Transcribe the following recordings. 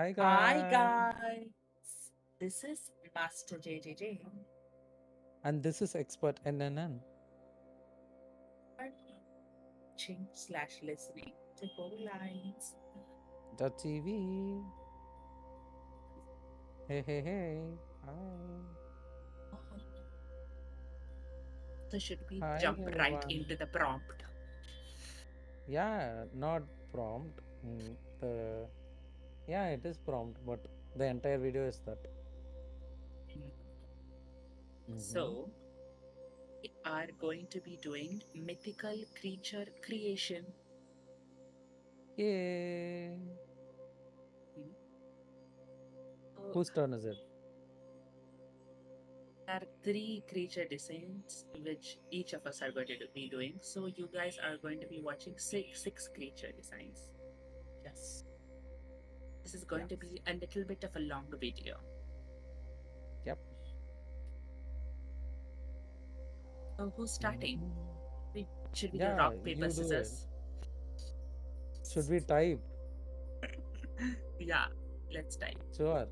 Hi Hi guys, guys, this is Master JJJ. and this is Expert NNN. Are watching slash listening to Bow Lines. TV. Hey, hey, hey. Hi. So should we Hi jump right everyone. into the prompt? Yeah, not prompt. Yeah, it is prompt, but the entire video is that. Mm-hmm. So we are going to be doing mythical creature creation. Yay. So Whose turn is it? there are three creature designs which each of us are going to be doing. So you guys are going to be watching six creature designs. Yes. This is Yes. going to be a little bit of a long video. Yep. So who's starting? Mm-hmm. Should we do Yeah, rock, paper, you do it. scissors? Should we type? Yeah, let's type. Sure.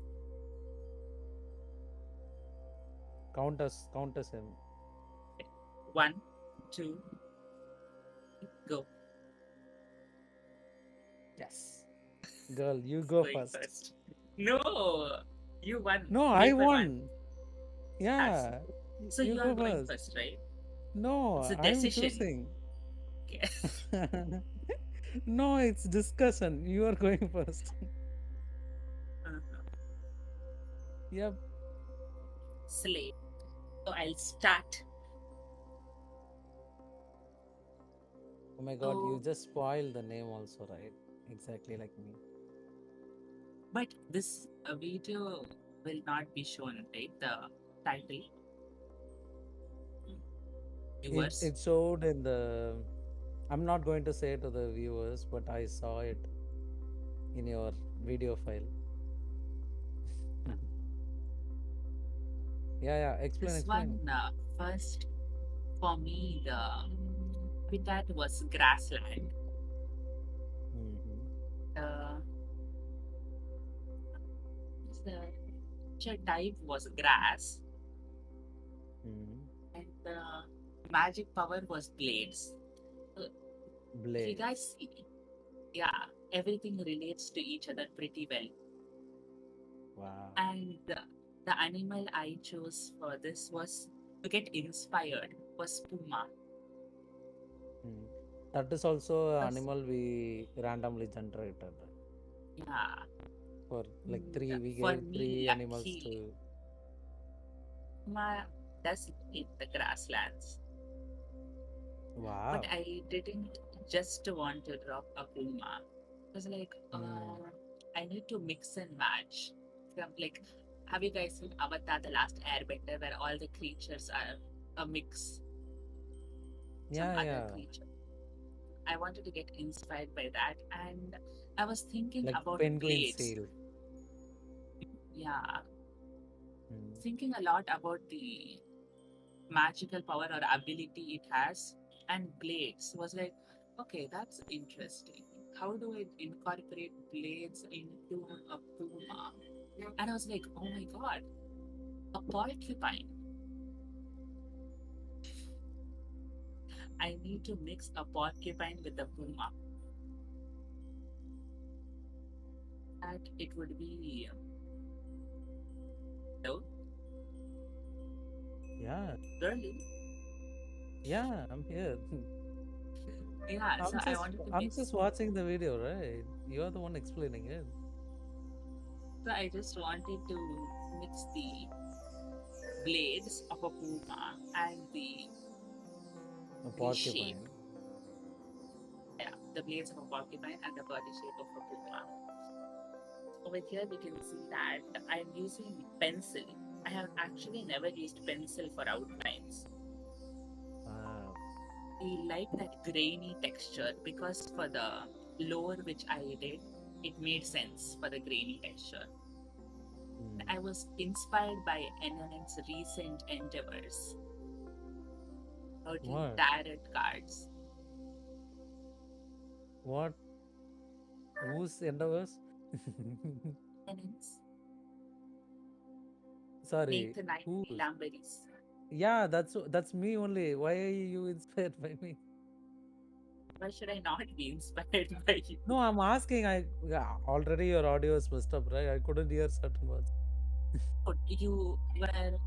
Count us in. One, two, go. Yes. Girl, you go Going first. first. No, you won. No, I Paper one. won. Yes. Yeah, So you you are go going first. first, right? No, It's a I'm decision. choosing. Okay. No, it's discussion. You are going first. Uh-huh. Yep. Slate. So I'll start. Oh my god, you So, just spoiled the name also, right? Exactly like me. but this video will not be shown, right? The title, It viewers. it showed in the. I'm not going to say to the viewers, but I saw it in your video file. Yeah, yeah. Explain, This explain. one, first for me, the habitat was grassland. Mm-hmm. The the nature type was grass, Mm-hmm. and the magic power was blades. So if you guys Blades. see, yeah, everything relates to each other pretty well. Wow. And the animal I chose for this was to get inspired was puma. Mm. That is also an Because, animal we randomly generated. yeah, For like and three, we for gave me, three animals lucky, to. puma does eat the grasslands. But Wow. I didn't just want to drop a puma. It was like, Mm. I need to mix and match. Like, have you guys seen Avatar: The Last Airbender, where all the creatures are a mix, some Yeah, other yeah. creature? I wanted to get inspired by that, and I was thinking Like about penguin blades. seal. Yeah, Mm. thinking a lot about the magical power or ability it has, and blades was like, okay, that's interesting. How do I incorporate blades into a puma? And I was like, oh my god, a porcupine. I need to mix a porcupine with a puma. That it would be no, Yeah, girly. yeah. I'm here. Yeah, so I wanted to I'm mix. just watching the video, right? You are the one explaining it. So I just wanted to mix the blades of a puma and A the shape. porcupine. Yeah, the blades of a porcupine and the body shape of a puma. Over here we can see that I'm using pencil. I have actually never used pencil for outlines. Wow. I like that grainy texture because for the lore which I did, it made sense for the grainy texture. Mm. I was inspired by NNN's recent endeavors, 13 What? tarot cards. What? Whose endeavors? Tenants Sorry, make the night who's? lamberries. Yeah, that's me only. Why are you inspired by me? Why should I not be inspired by you? No, I'm asking. Yeah, already your audio is messed up, right? I couldn't hear certain words. Oh, you were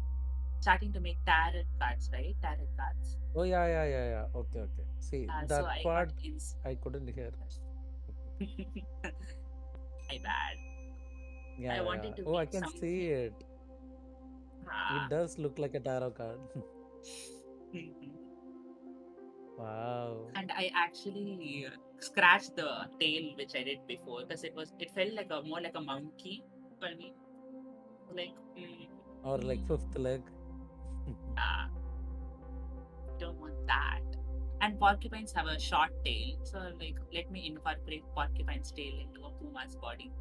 starting to make tarot cards, right? Tarot cards. Oh yeah, yeah, yeah, yeah. Okay, okay. See So that I got part inspired. I couldn't hear. My bad. Yeah, I yeah, yeah. wanted to Oh, I make can something. see it. It Ah. does look like a tarot card. Mhm. Wow. And I actually scratched the tail, which I did before, because it felt like a more like a monkey for me. Like, Or like fifth leg. ah, don't want that. And porcupines have a short tail, so like let me incorporate porcupine's tail into a puma's body.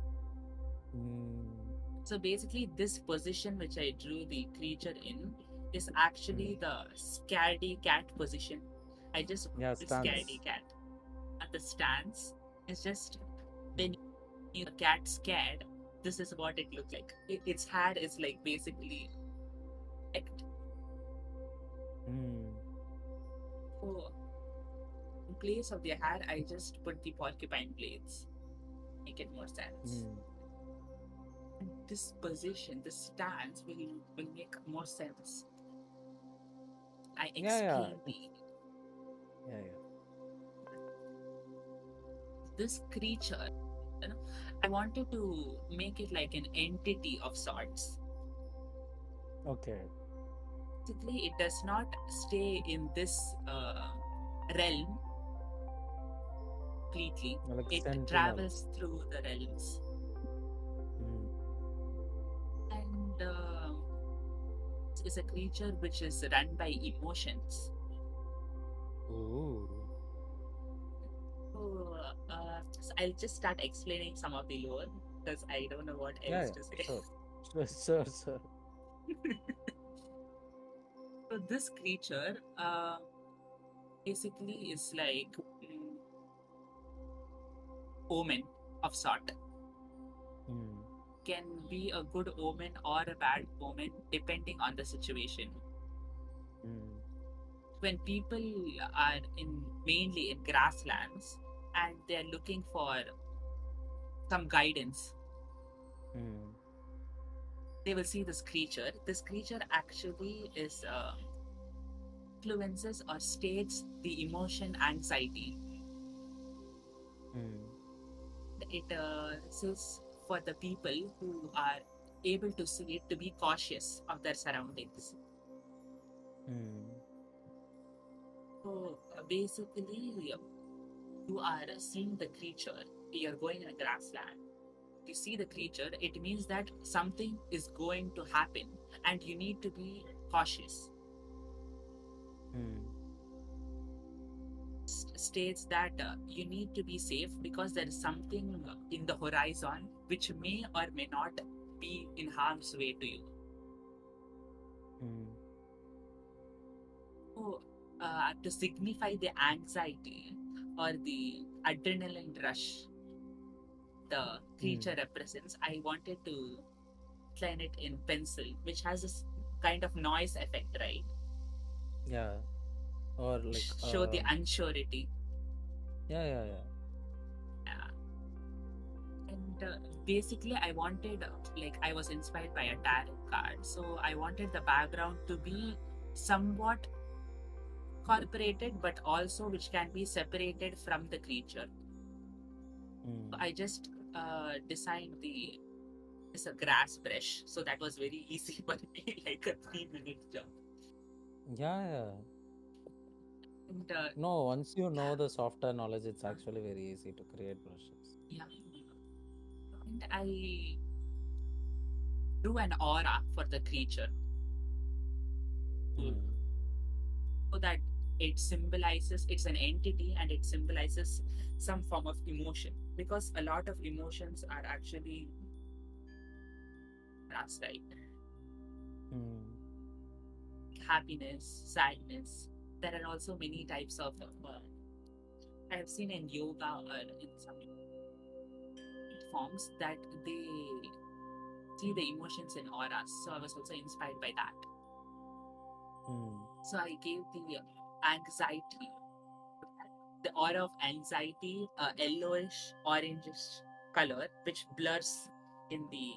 Mm, So basically, this position which I drew the creature in is mm. actually the scaredy cat position. I just Yeah, put scaredy stance. cat at the stance. It's just Mm, when you a cat scared, this is what it looked like. Its head is like basically erect. mm, So in place of the head, I just put the porcupine blades. Make it more sense. mm. And this position, this stance will make more sense. I Yeah, explain yeah, the yeah, yeah. this creature. You know, I wanted to make it like an entity of sorts. Okay. Basically, it does not stay in this realm completely. Like It sentinel. travels through the realms, Mm. and is a creature which is run by emotions. Ooh. So I'll just start explaining some of the lore because I don't know what Yeah, else yeah. to say. Sure. Sure, sure, sure. So this creature basically is like omen of sort. Mm, Can be a good omen or a bad omen depending on the situation. mm, When people are in mainly in grasslands and they're looking for some guidance, mm, they will see this creature. This creature actually is influences or states the emotion anxiety. mm, It says for the people who are able to see it to be cautious of their surroundings. mm, So basically, you are seeing the creature, you're going in a grassland. You see the creature, it means that something is going to happen and you need to be cautious. mm, States that you need to be safe because there is something in the horizon which may or may not be in harm's way to you. mm, So, to signify the anxiety or the adrenaline rush the mm. creature represents, I wanted to outline it in pencil, which has this kind of noise effect, right? Yeah. Or like Show the unsurety. yeah, yeah, yeah. Uh, and basically, I wanted, like, I was inspired by a tarot card. So I wanted the background to be somewhat incorporated, but also which can be separated from the creature. So Mm. I just designed the it's a grass brush, so that was very easy for me, like a 3 minute job. Yeah, yeah. And No, once you know yeah, the software knowledge, it's actually very easy to create brushes. yeah. And I drew an aura for the creature Mm, so that it symbolizes it's an entity and it symbolizes some form of emotion because a lot of emotions are actually us, right? mm, Happiness, sadness. There are also many types of. I have seen in yoga or in some forms that they see the emotions in auras. So I was also inspired by that. Hmm. So I gave the anxiety, the aura of anxiety, a yellowish, orangish color, which blurs in the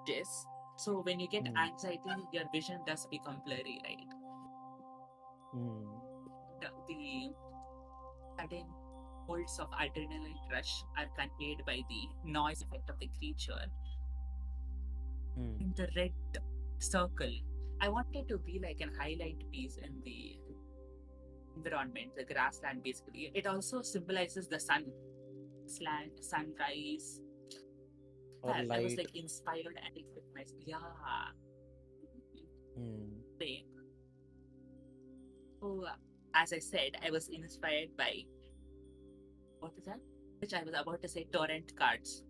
gist. So when you get Hmm. anxiety, your vision does become blurry, right? Hmm. The sudden pulse of adrenaline rush are conveyed by the noise effect of the creature. Hmm. In the red circle, I wanted to be like an highlight piece in the environment, the grassland basically. It also symbolizes the sun, slant, sunrise. Or That I was light. like inspired and it with my yeah. Hmm. Same. So as I said, I was inspired by what is that? Which I was about to say torrent cards.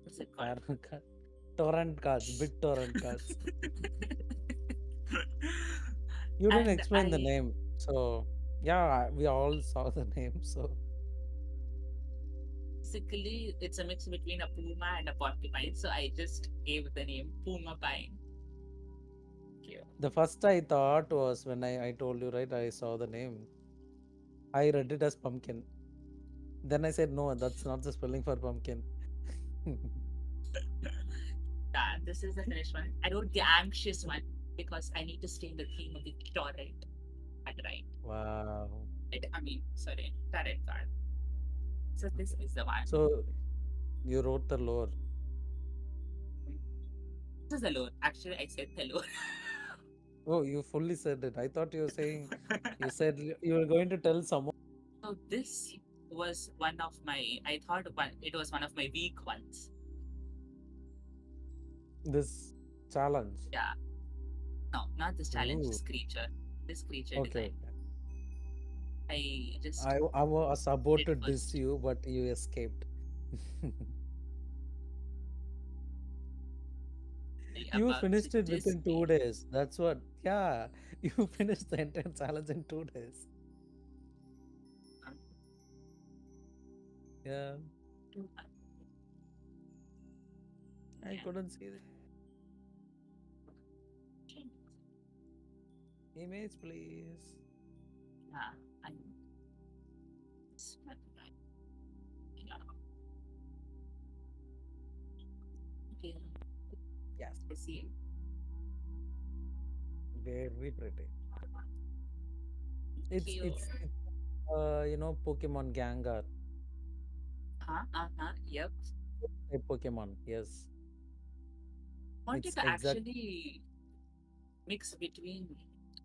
What's it called? Torrent cards, big torrent cards. You didn't And explain the I name, so yeah, we all saw the name. So basically it's a mix between a puma and a porcupine. So I just gave the name Puma Pine. Thank you. the first I thought was when I told you, right, I saw the name. I read it as pumpkin. Then I said, no, that's not the spelling for pumpkin. Yeah, this is the finished one. I wrote the anxious one because I need to stay in the theme of the torrent card, right? Wow. I mean, sorry, torrent card. So this Okay. is the one. So you wrote the lore. This is the lore. Actually, I said the lore. Oh, you fully said it. I thought you were saying, you said you were going to tell someone So this was one of my. I thought it was one of my weak ones. this challenge. Yeah, no, not this challenge. Ooh. This creature. This creature Okay, design. okay. I just I was about did to diss first. you, but you escaped. You About to finished it diss within two me. days. That's what. Yeah, you finished the entire challenge in 2 days. Um, Yeah, I yeah. couldn't see the image, please. Yeah. I, yeah. Okay. Yes, I see. very pretty. Thank It's you. it's it's Pokemon Gengar, Yep. a Pokemon. Yes, Wanted it's to exact. actually mix between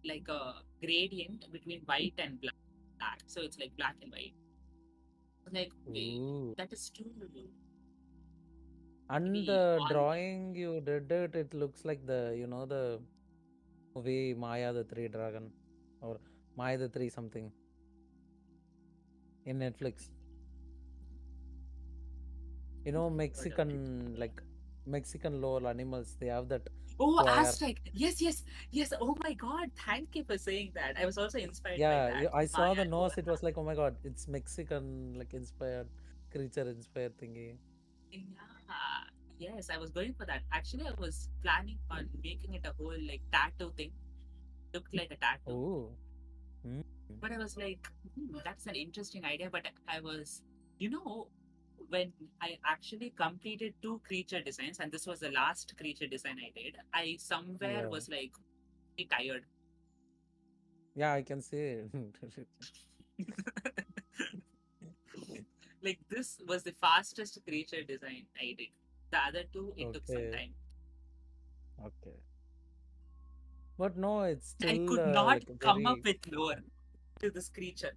like a gradient between white and black. So it's like black and white. Like, wait, Ooh. that is too And maybe the all drawing you did it, it looks like the movie Maya the Three Dragon or Maya the Three something in Netflix. heard of it. Mexican lore animals, they have that Oh, choir. Aztec. Yes, yes, yes. Oh my God. Thank you for saying that. I was also inspired by Yeah, that. I saw Maya the to nose, it was like, oh my god, it's Mexican like inspired, creature inspired thingy. yeah. Yes, I was going for that. Actually, I was planning on making it a whole like tattoo thing. Looked like a tattoo. Oh. Mm. But I was like, that's an interesting idea. But I was, you know, when I actually completed two creature designs, and this was the last creature design I did, I somewhere Yeah. was like really tired. Yeah, I can see it. Like this was the fastest creature design I did. The other two, it took some Okay. time. Okay. But no, it's I still could not like come up very with lore to this creature.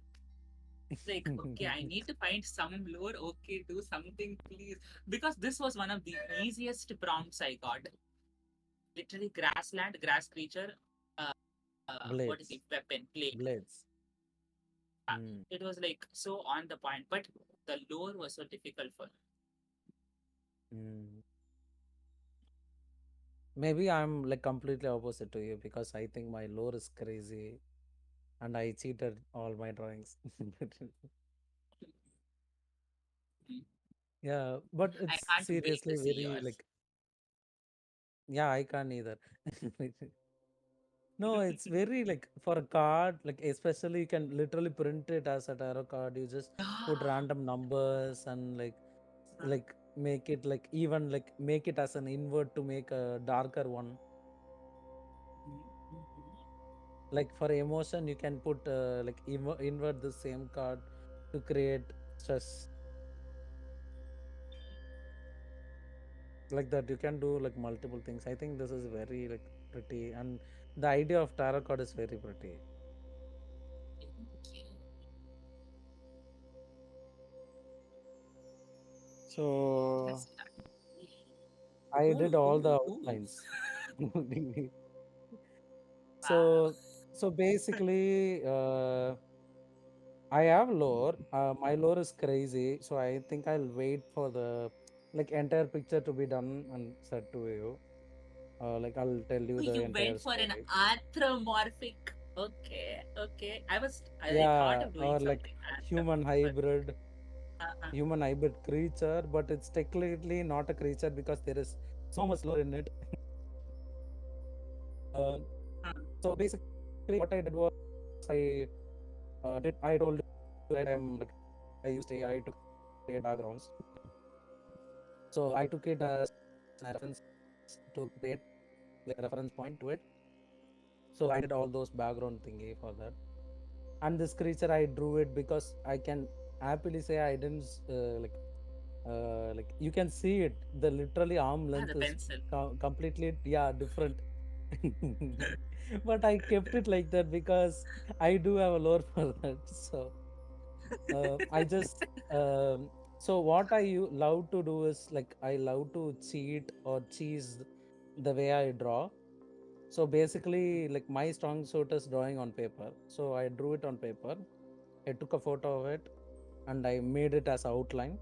Like, okay, I need to find some lore. Okay, do something, please. Because this was one of the easiest prompts I got. Literally, grassland, grass creature, what is blades. the weapon? Plague. Blades. Mm. It was like so on the point, but the lore was so difficult for me. Mm. Maybe I'm like completely opposite to you because I think my lore is crazy and I cheated all my drawings. Yeah, but I it's can't wait to seriously see very yours. like, yeah, I can't either. No, it's very like for a card, like especially you can literally print it as a tarot card. You just put Ah, random numbers and like make it like even like make it as an invert to make a darker one. Like for emotion, you can put like invert the same card to create stress. Like that, you can do like multiple things. I think this is very like pretty, and the idea of tarot card is very pretty. okay. So Let's start. I did Ooh, all the ooh, ooh. outlines. Wow. So so basically, I have lore. My lore is crazy, so I think I'll wait for the like entire picture to be done and said to you. Like I'll tell you the You entire went for an story. anthropomorphic. Okay, okay. I thought Yeah, of doing or like something human anthropomorphic. hybrid, Uh-uh. human hybrid creature, but it's technically not a creature because there is so much lore in it. Uh, Uh, so basically, what I did was I told you that I'm like I used AI to create backgrounds. So I took it as a reference to create like a reference point to it. So I did all those background thingy for that. And this creature I drew it because I can happily say I didn't like you can see it. The literally arm length the is pencil. completely different. But I kept it like that because I do have a lore for that. So I just so what love to do is like I love to cheat or cheese the way I draw. So basically, like my strong suit is drawing on paper. So I drew it on paper. I took a photo of it and I made it as outline.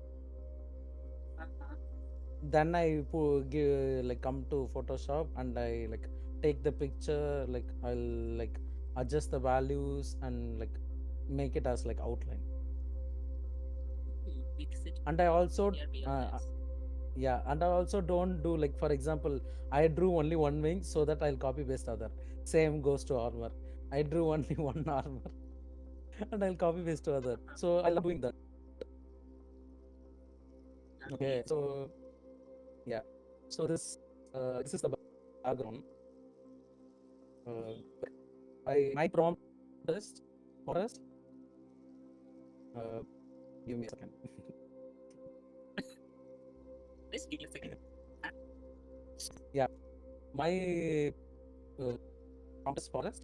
Uh-huh. Then I like come to Photoshop and I like take the picture. Like I'll like adjust the values and like make it as like outline. Mix it And I in also your uh, realness. yeah, and I also don't do like for example, I drew only one wing so that I'll copy paste other. Same goes to armor. I drew only one armor and I'll copy paste to other. So I love doing that. Okay, Amazing. so yeah, so this is the background. My prompt is forest. Uh, Give me a second. Please give me a second. Uh, Yeah, my prompt is forest.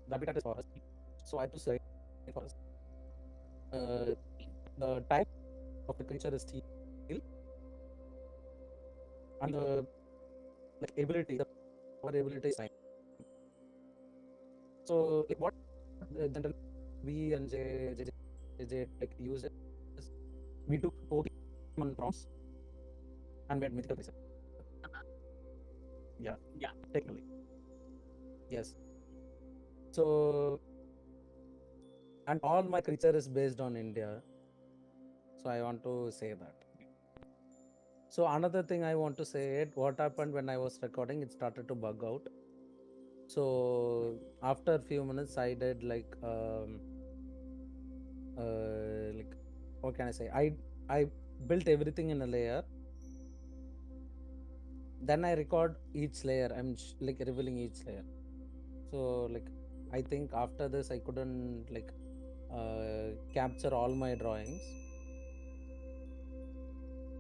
The habitat is forest. So I have to select forest. Uh, the type of the creature is steel, and the like ability, the power ability is time. So like what generally we and J like use is we took Pokemon prompts and made mythical creature. Yeah, yeah. technically yes. So and all my creature is based on India. So I want to say that. So another thing I want to say it what happened when I was recording it started to bug out. So after a few minutes I did like what can I say? I built everything in a layer. Then I record each layer. I'm like revealing each layer. So like I think after this I couldn't like capture all my drawings,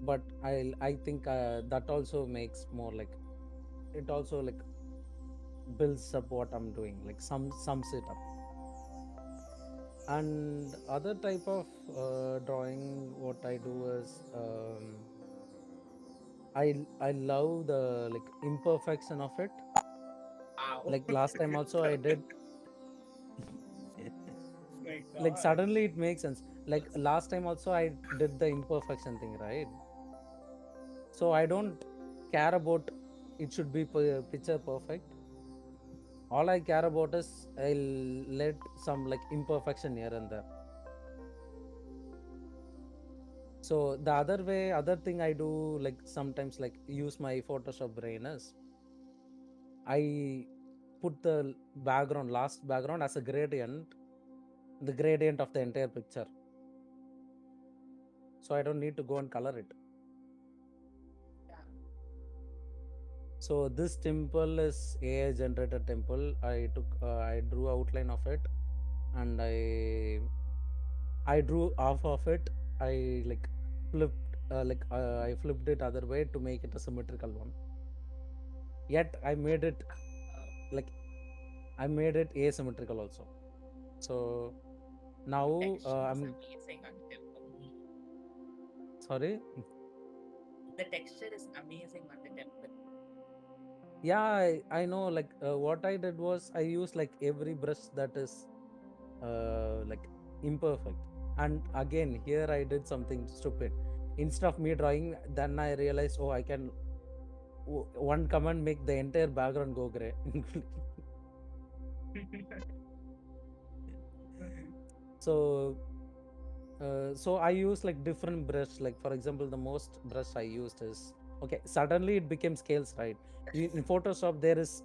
but I think that also makes more like it also like builds up what I'm doing, like sums it up. And other type of drawing, what I do is I love the like imperfection of it. Ow. Like last time also I did. My Like God. suddenly it makes sense. Like last time also I did the imperfection thing, right? So I don't care about it should be picture perfect. All I care about is I'll let some like imperfection here and there. So the other thing I do, like sometimes like use my Photoshop brain is I put the last background as a gradient, the gradient of the entire picture. So I don't need to go and color it. Yeah. So this temple is AI generated temple. I drew outline of it, and I drew half of it. I like I flipped it other way to make it a symmetrical one. Yet I made it like I made it asymmetrical also. So now Texture is I'm amazing on the temple. sorry. The texture is amazing on the temple. Yeah, I know. Like what I did was I used like every brush that is like imperfect. And again, here I did something stupid. Instead of me drawing, then I realized, oh, I can one command make the entire background go gray. So so I use like different brush. Like for example, the most brush I used is okay. Suddenly it became scales, right? In Photoshop there is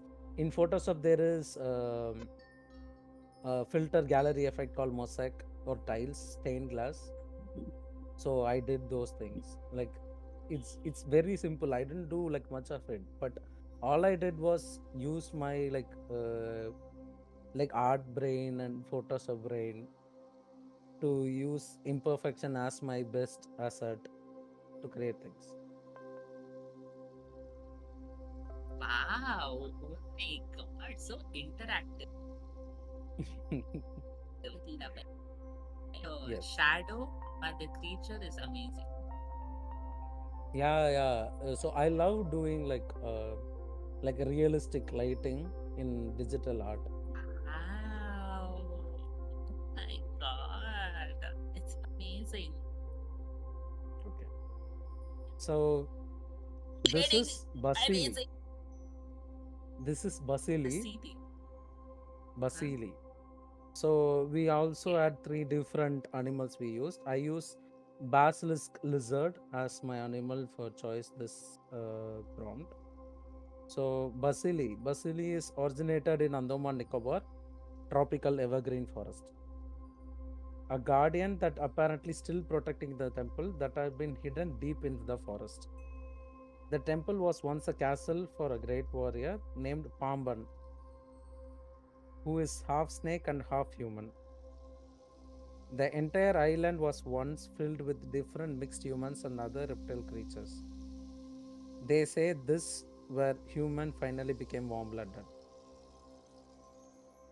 a filter gallery effect called mosaic or tiles, stained glass. So I did those things. Like it's very simple. I didn't do like much of it, but all I did was use my like art brain and Photoshop brain to use imperfection as my best asset to create things. Wow. Oh my god. So interactive. Love it. Yes. Shadow and the creature is amazing. Yeah. So I love doing like realistic lighting in digital art. Wow. Oh my god. It's amazing. Okay. So this Getting is Basili. amazing. This is The Basili. CD. Huh? Basili. So we also Okay. had three different animals we used. I use basilisk lizard as my animal for choice this prompt. So Basili is originated in Andaman Nicobar tropical evergreen forest. A guardian that apparently still protecting the temple that had been hidden deep into the forest. The temple was once a castle for a great warrior named Pamban, who is half snake and half human. The entire island was once filled with different mixed humans and other reptile creatures. They say this where human finally became warm blooded.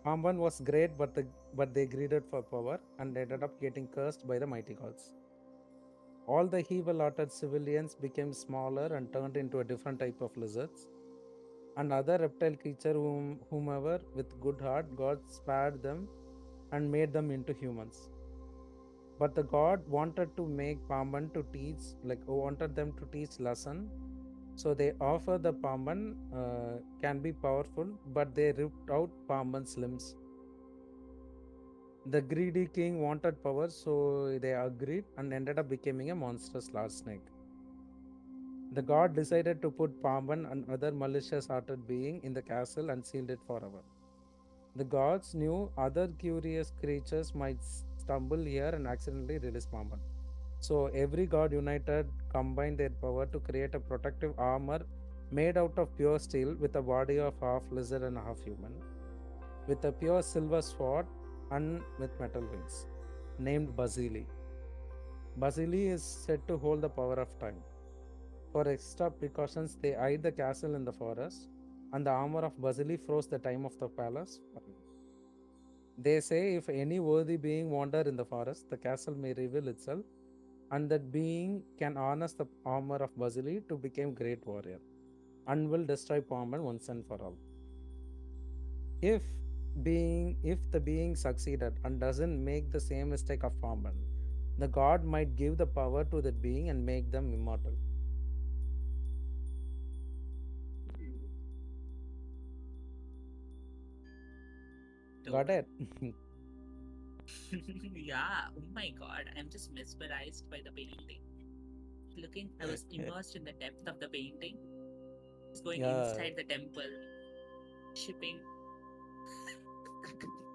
Pamban was great, but they greeded for power and ended up getting cursed by the mighty gods. All the evil hearted civilians became smaller and turned into a different type of lizards. And other reptile creature whomever with good heart, God spared them and made them into humans. But the god wanted to make Pamban to teach, like wanted them to teach lesson. So they offer the Pamban can be powerful, but they ripped out Pamban's limbs. The greedy king wanted power, so they agreed and ended up becoming a monstrous large snake. The god decided to put Pamban and other malicious hearted being in the castle and sealed it forever. The gods knew other curious creatures might stumble here and accidentally release Pamban. So every god united combined their power to create a protective armor made out of pure steel with a body of half lizard and half human, with a pure silver sword and with metal wings, named Basili. Basili is said to hold the power of time. For extra precautions, they hide the castle in the forest, and the armor of Basili froze the time of the palace forever. They say if any worthy being wander in the forest, the castle may reveal itself, and that being can harness the armor of Basili to become great warrior, and will destroy Pomban once and for all. If if the being succeeded and doesn't make the same mistake of Pomban, the god might give the power to that being and make them immortal. Got Dude. it? Yeah. Oh my god. I'm just mesmerized by the painting. looking, I was immersed in the depth of the painting. I was going Yeah, inside the temple, shipping.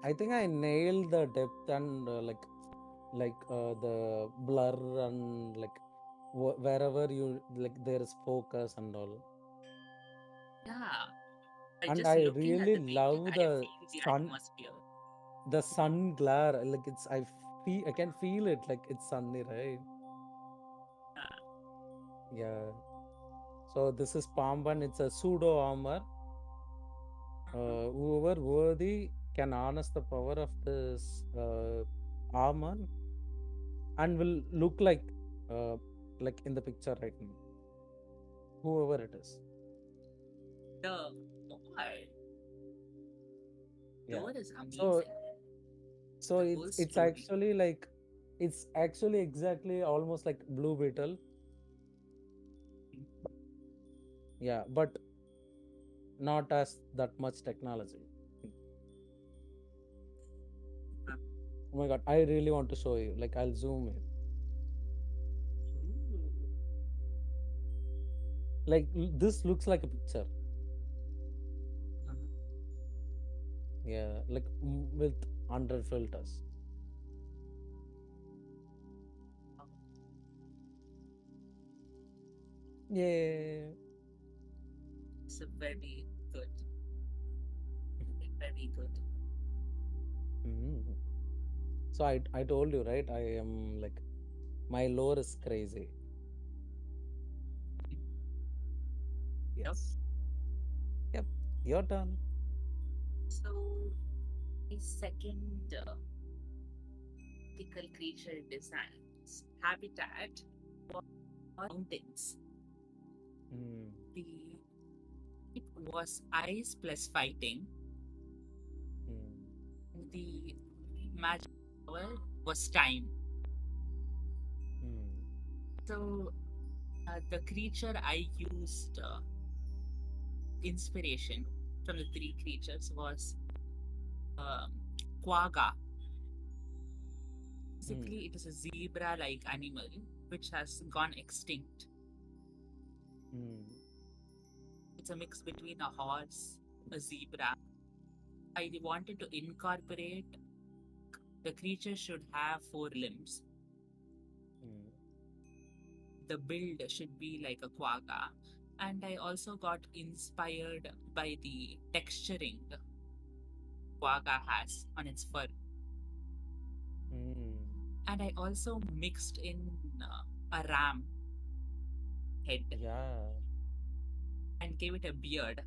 I think I nailed the depth and the blur and like wherever you like there is focus and all. Yeah, by And just I looking at really the painting, love I feel the atmosphere. the sun glare. Like I can feel it. Like it's sunny, right? Uh, Yeah. So this is Pamban. It's a pseudo armor. Whoever worthy can harness the power of this armor and will look like in the picture right now. Whoever it is. the oh, Yeah. door is So amazing. so The whole it's story. actually like it's actually exactly almost like Blue Beetle. Yeah, but not as that much technology. Uh, Oh my god, I really want to show you. Like I'll zoom in. ooh. Like this looks like a picture. Uh, Yeah, like with 100 filters. Yeah. it's a very good, very good. Mhm. So I told you right. I am like my lore is crazy. Yep. Yes. Yep. Your turn. So, my second mythical creature designs habitat was mountains. Mm. The it was ice plus fighting. Mm. The magic power was time. Mm. So the creature I used inspiration from the three creatures was um, quagga. Mm. Basically, it is a zebra-like animal which has gone extinct. Mm. It's a mix between a horse, a zebra. I wanted to incorporate the creature should have four limbs. Mm. The build should be like a quagga. And I also got inspired by the texturing quagga has on its fur. Mm. And I also mixed in a ram head Yeah. and gave it a beard.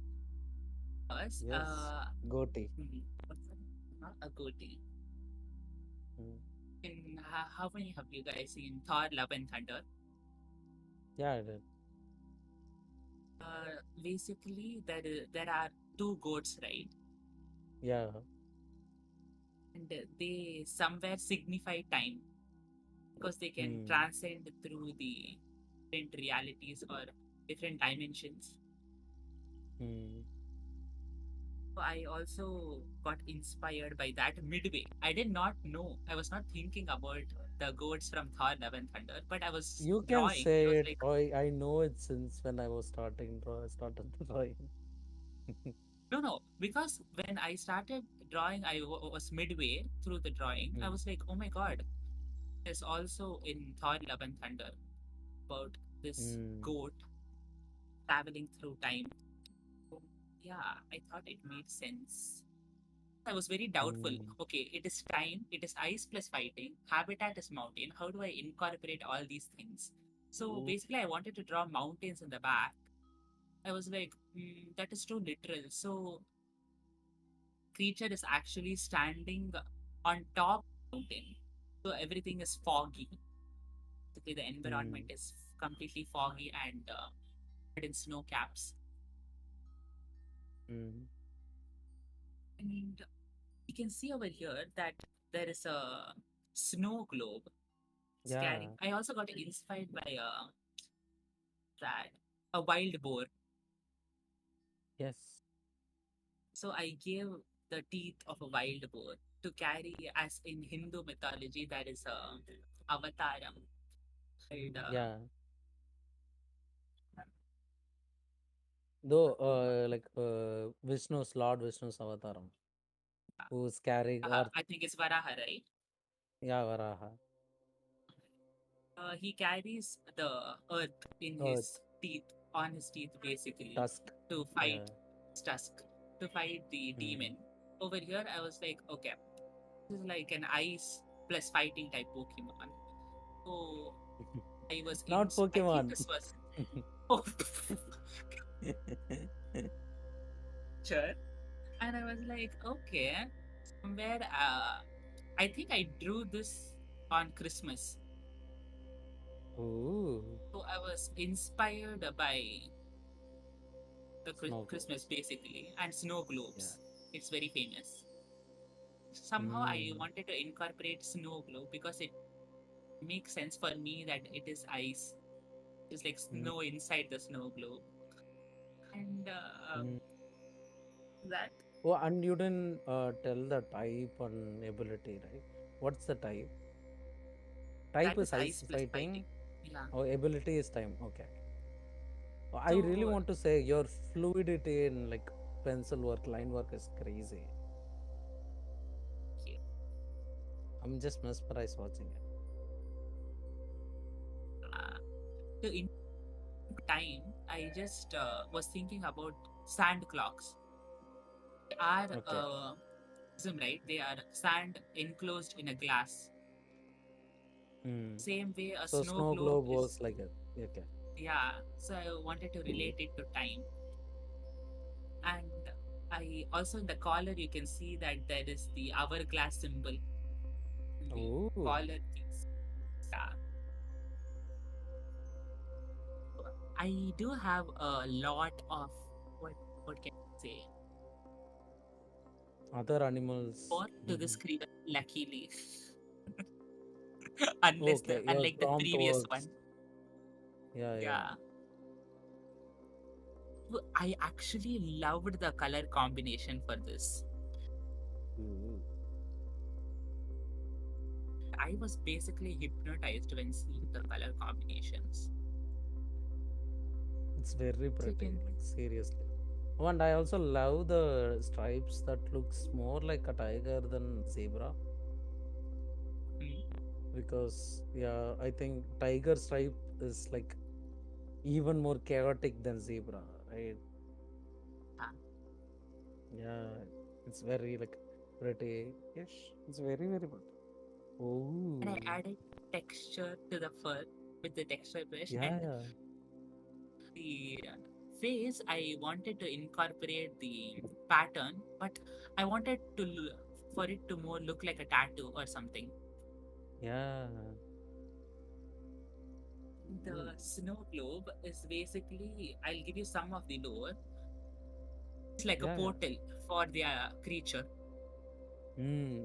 Was Yes. Goatee. what's that? Not a goatee. Mm. In how many have you guys seen Thor: Love and Thunder? Yeah, I did. Basically, there are two goats, right? Yeah. And they somewhere signify time because they can Mm. transcend through the different realities or different dimensions. Mm. So I also got inspired by that midway. I did not know. I was not thinking about the goats from Thor: Love and Thunder, but I was You can drawing. It was say it. like, I know it since when I was started drawing. no, no, because when I started drawing, was midway through the drawing. I Mm. was like, oh my god, there's also in Thor: Love and Thunder about this Mm. goat traveling through time. So, yeah, I thought it made sense. I was very doubtful. Mm. Okay, it is time, it is ice plus fighting, habitat is mountain. How do I incorporate all these things? So Oof. basically, I wanted to draw mountains in the back. I was like, that is too literal. So creature is actually standing on top of the mountain. So everything is foggy. Basically, the environment Mm. is completely foggy and covered in snow caps. Mm. And you can see over here that there is a snow globe Yeah. carrying. I also got inspired by that a wild boar. Yes. So I gave the teeth of a wild boar to carry, as in Hindu mythology, there is a avataram called Yeah. Though, Vishnu's Lord Vishnu's avataram, who's carrying Earth, I think it's Varaha, right? yeah, Varaha, He carries the earth in Earth, his teeth, on his teeth, basically, Tusk, to fight yeah. his tusk, to fight the Mm. demon. Over here, I was like, okay, this is like an ice plus fighting type Pokemon. So I was in. Not I think Pokemon. this was. Oh, sure. And I was like, okay, somewhere. I think I drew this on Christmas. Ooh, So I was inspired by the snow Christmas globes. basically, and snow Yeah. globes. It's very famous. Somehow I Mm. wanted to incorporate snow globe because it makes sense for me that it is ice. It's like Mm. snow inside the snow globe, and Mm. that Oh, and you didn't tell the type and ability, right? What's the type? Type that is is ice ice plus fighting. fighting. Yeah. Oh, ability is time. Okay. I really So want to say your fluidity in like pencil work, line work is crazy. here, I'm just mesmerized watching it. uh, in time, I just was thinking about sand clocks. They are Okay. right? They are sand enclosed in a glass. Mm. Same way, a So snow snow globe globe is. works like it. Okay. Yeah, so I wanted to relate it to time. And I also in the collar you can see that there is the hourglass symbol in the Oh, collar piece. Yeah. I do have a lot of what what can I say? other animals. Or to this Mhm. creature, luckily. Okay, your Unlike the prompt previous works. one. Yeah, yeah. Yeah. I actually loved the color combination for this. Ooh, I was basically hypnotized when seeing the color combinations. it's very So you pretty, can like seriously. Oh, and I also love the stripes that looks more like a tiger than zebra mm, because yeah, I think tiger stripe is like even more chaotic than zebra, right? ah, Yeah, it's very like pretty-ish. It's very very pretty. and I Oh, added texture to the fur with the texture brush yeah, and yeah. the face. I wanted to incorporate the pattern, but I wanted to for it to more look like a tattoo or something. Yeah. Ooh. The snow globe is basically, I'll give you some of the lore. It's like a Yeah, yeah. portal for the creature.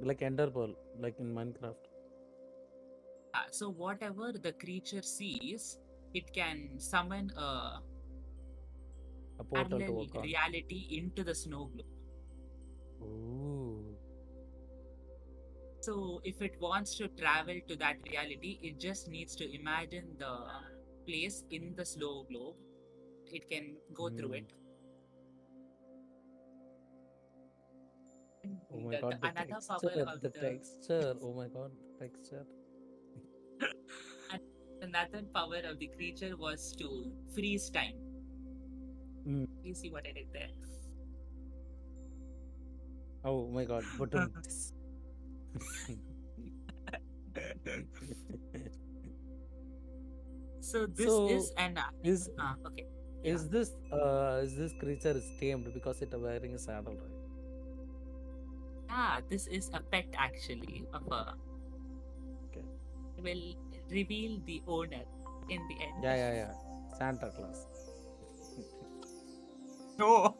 Like Ender Pearl, like in Minecraft. So whatever the creature sees, it can summon a A portal to parallel work on. reality into the snow globe. Ooh. So if it wants to travel to that reality, it just needs to imagine the place in the snow globe. It can go through Mm. it. And Oh my god, the another texture, power of the the texture. Oh my god, the texture. and another power of the creature was to freeze time. Mm. You see what I did there? Oh my god, but this. So this So is an is okay, yeah. is this creature is tamed because it wearing a saddle, right? Yeah, this is a pet actually of a Okay. will reveal the owner in the Yeah, end. yeah, yeah. Santa Claus. No.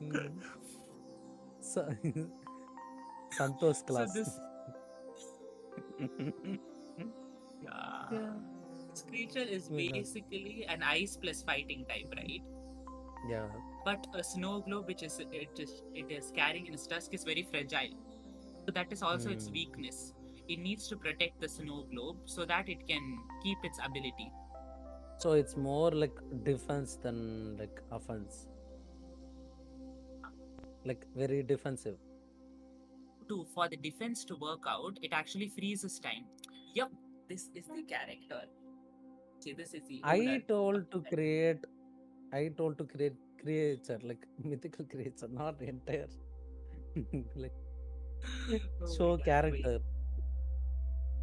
Mm. So, Santos So Claus. this uh, Yeah. this creature is Oh my god. basically an ice plus fighting type, right? Yeah. But a snow globe, which is it is carrying in its tusk, is very fragile. So that is also its Mm. weakness. It needs to protect the snow globe so that it can keep its ability. So it's more like defense than like offense. Like very defensive. To for the defense to work out, it actually freezes time. Yup, this is the character. See, this is the owner I of told to that. create I told to create creature, like mythical creature, not entire like Oh my show god, wait, character.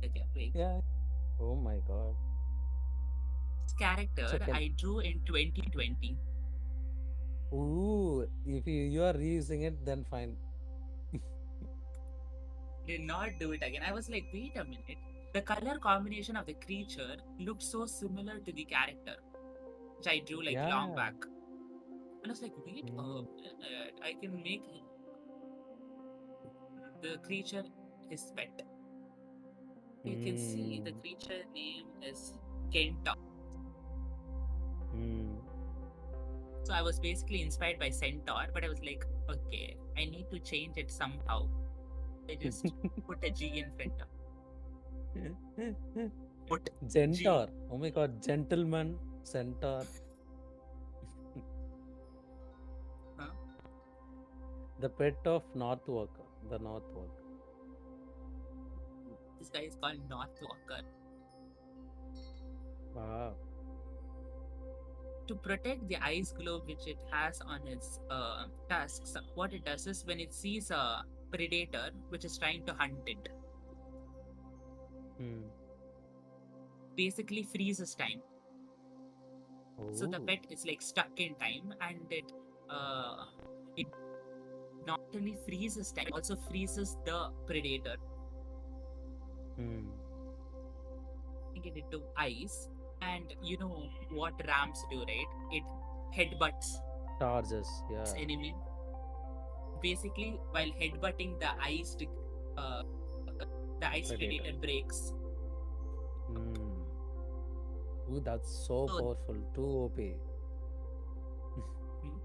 okay, wait. Yeah. Oh my god. This character Check in. I drew in 2020. Ooh, if you are reusing it, then fine. Did not do it again. I was like, wait a minute. The color combination of the creature looked so similar to the character, which I drew like long Yeah. back. And I was like, wait, Mm. I can make the creature his pet. You can see the Mm. creature name is Kenta. Mm. So I was basically inspired by Centaur, but I was like, okay, I need to change it somehow. I just put a G in front of put G. Centaur. Oh my god, gentleman centaur. Huh? The pet of Northwark. The Northwark. This guy is called Northwalker. Wow. To protect the ice globe which it has on its tusks, what it does is when it sees a predator which is trying to hunt it, Mm. basically freezes time. So the Oh. pet is like stuck in time, and it not only freezes time, it also freezes the predator, Mm. making it into ice. And you know what rams do, right? It headbutts Charges. its Yeah. enemy. Basically, while headbutting uh, the ice Predator. predator breaks. Mm. Ooh, that's so So, powerful. Too OP. hmm.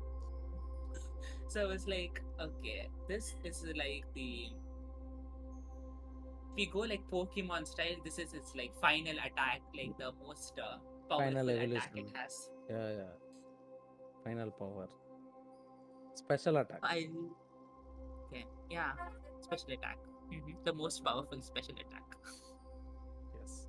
So I was like, okay, this is like the if we go like Pokemon style, this is its like final attack, like the most Final powerful attack it evolution. has. Yeah, yeah. Final power. Special attack. I okay, yeah, special attack. The most powerful special attack. Yes.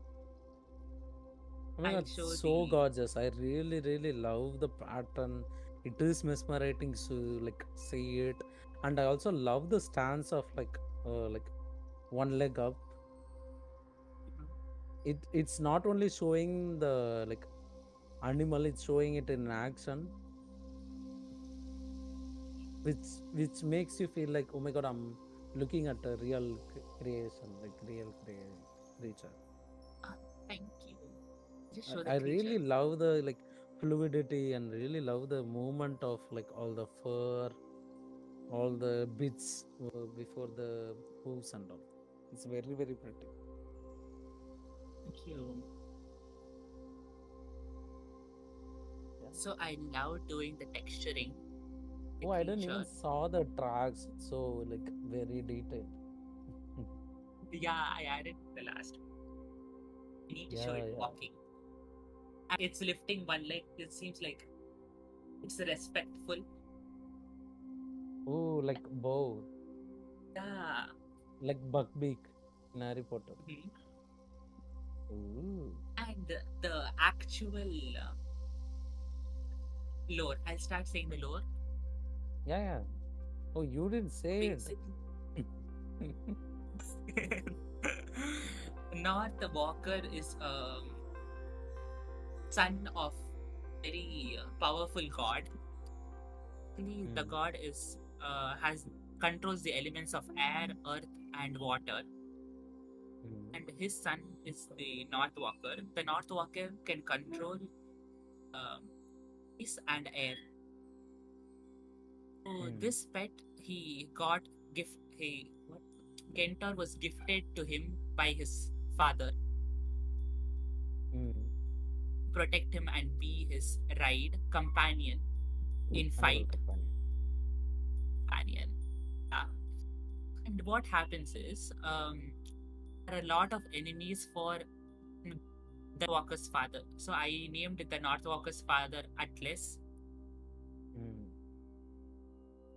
Oh my I'll god, show so the gorgeous. I really, really love the pattern. It is mesmerizing to like see it. And I also love the stance of like one leg up. It's not only showing the like animal, it's showing it in action, which makes you feel like, oh my god, I'm looking at a real creation, like real creature. uh, thank you. Just show the I creature. really love the like fluidity and really love the movement of like all the fur, all the bits before the hooves and all. It's very very pretty. Thank you. Yeah. So I love doing the texturing, the Oh, I didn't creature. even saw the tracks. It's so like very detailed. Yeah, I added the last. I need to show Yeah, it yeah. walking. And it's lifting one leg. It seems like it's respectful. Oh, like bow, Yeah. like Buckbeak in Harry Potter. Mhm. Ooh. And the actual lore. I'll start saying the lore. Yeah, yeah. Oh, you didn't say it. Basically, North Walker is son of very powerful god. Basically, the Mm, god is has controls the elements of air, earth, and water. mm, And his son is the North Walker. The North Walker can control um, ice and air. So mm, this pet he got gift. He what? Kentor was gifted to him by his father mm. to protect him and be his ride companion in Animal fight. companion. Companion. Yeah. And what happens is there are a lot of enemies for the Walker's father. So I named the North Walker's father Atlas. Mm.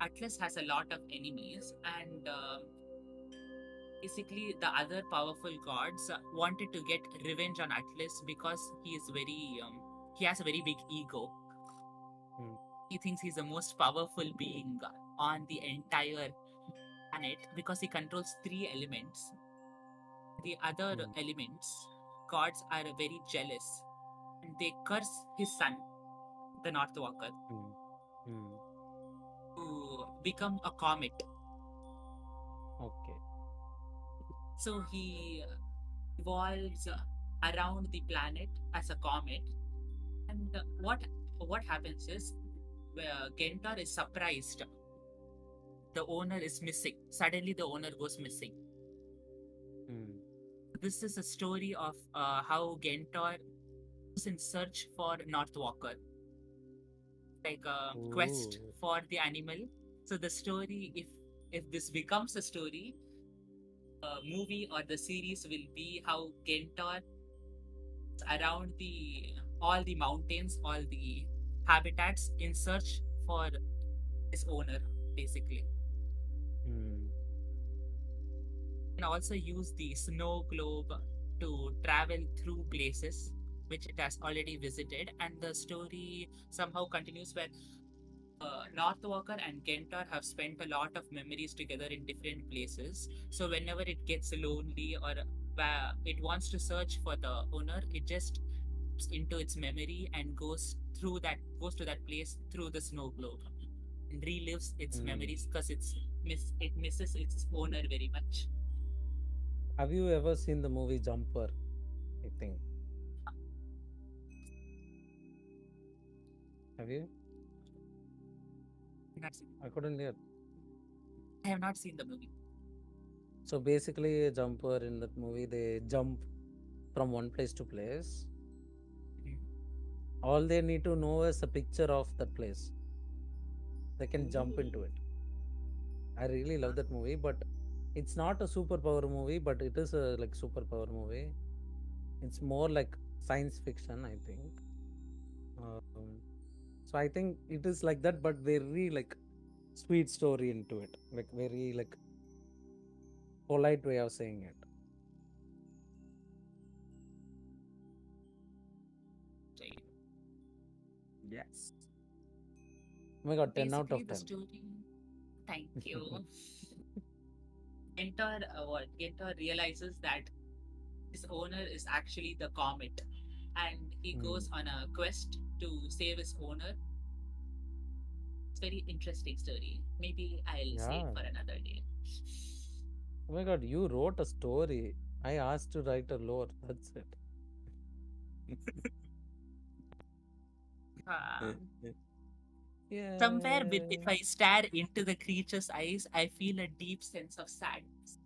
Atlas has a lot of enemies, and basically the other powerful gods wanted to get revenge on Atlas because he has a very big ego. Mm. He thinks he's the most powerful being on the entire planet because he controls three elements. The other Mm. elements, gods are very jealous and they curse his son, the North Walker, Mm. Mm. to become a comet. Okay. So he evolves around the planet as a comet. And what happens is Gentar is surprised. The owner is missing. Suddenly, the owner goes missing. Mm. This is a story of how Gentar was in search for North Walker, like a quest Ooh. for the animal. So the story, if this becomes a story, movie or the series will be how Gentar is around the all the mountains, all the habitats in search for his owner, basically. Mm. Can also use the snow globe to travel through places which it has already visited, and the story somehow continues where North Walker and Gentar have spent a lot of memories together in different places. So whenever it gets lonely or it wants to search for the owner, it just taps into its memory and goes to that place through the snow globe and relives its Mm. memories because it misses its owner very much. Have you ever seen the movie Jumper? I think. Have you? Not seen- I couldn't hear. I have not seen the movie. So basically, a jumper in that movie, they jump from one place to place. Mhm. All they need to know is a picture of that place. They can jump into Ooh. it. I really Huh? love that movie, but it's not a superpower movie, but it is a like superpower movie. It's more like science fiction, I think. Um, so I think it is like that, but very like sweet story into it, like very like polite way of saying it. Right. Yes. Oh my god, 10 out Basically, of the 10. story. Thank you. Gentor realizes that his owner is actually the comet, and he Mm. goes on a quest to save his owner. It's very interesting story. Maybe I'll save Yeah. for another day. Oh my god, you wrote a story. I asked to write a lore. That's it. Uh, Somewhere if Yeah. I stare into the creature's eyes, I feel a deep sense of sadness.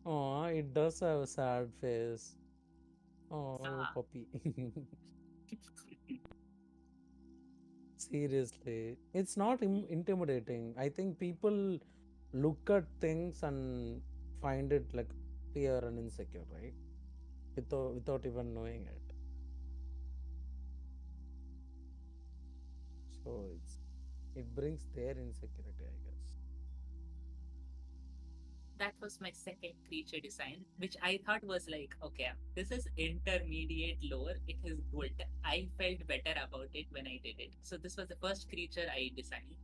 Oh, it does have a sad face. Oh, Uh, puppy. Seriously, it's not intimidating. I think people look at things and find it like fear and insecure, right? Without even knowing it. So it brings their insecurity, I guess. that was my second creature design, which I thought was like, okay, this is intermediate lore. It is good. I felt better about it when I did it. So this was the first creature I designed.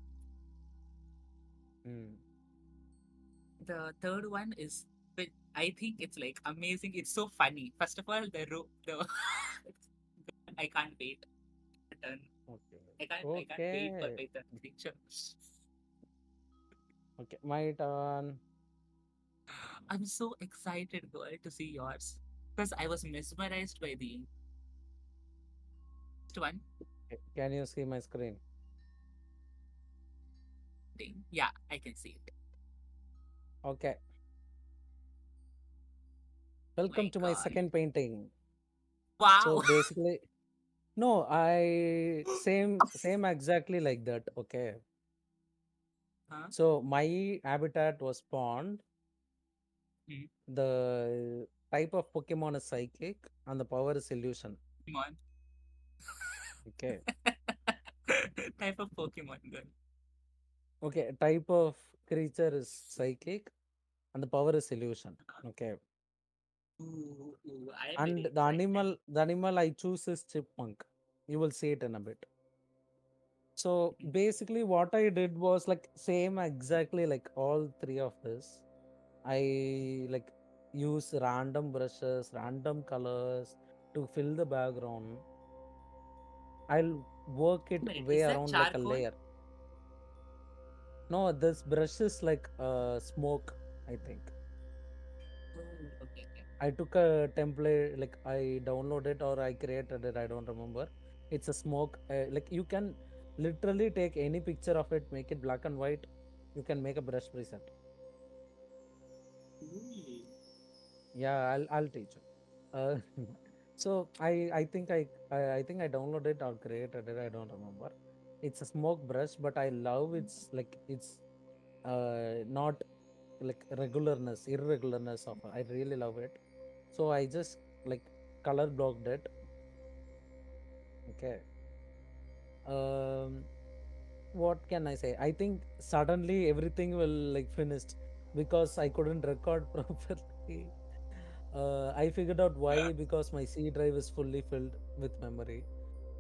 Mm. The third one is, but I think it's like amazing. It's so funny. First of all, the I can't wait. For turn. Okay. I can't wait for Okay. my turn creature. Okay. My turn. I'm so excited, girl, to see yours because I was mesmerized by the first one. Can you see my screen? Thing. Yeah, I can see it. Okay. Oh Welcome my to my god! second painting. So Wow. basically, no, I same exactly like that. Okay. Huh? So my habitat was pond. Mm. The Type of Pokemon is psychic and the power is illusion. Pokemon. Okay. Type of Pokemon. Good. Okay. Type of creature is psychic and the power is illusion. Okay. Ooh, I am And very excited. the animal I choose is chipmunk. You will see it in a bit. So basically what I did was like same exactly like all three of this. I like use random brushes, random colors to fill the background. I'll work Wait a it minute, way is that around like a charcoal? layer. No, this brush is like smoke, I think. Oh, okay, okay. I took a template, like I downloaded or I created it, I don't remember. It's a smoke. Like you can literally take any picture of it, make it black and white. You can make a brush preset. Ooh. Yeah, I'll teach you. Uh, so I think I downloaded or created it. I don't remember. It's a smoke brush, but I love it's not like irregularness of it. I really love it. So I just like color blocked it. Okay. Um, what can I say? I think suddenly everything will like finished because I couldn't record properly. I figured out why because my C drive is fully filled with memory.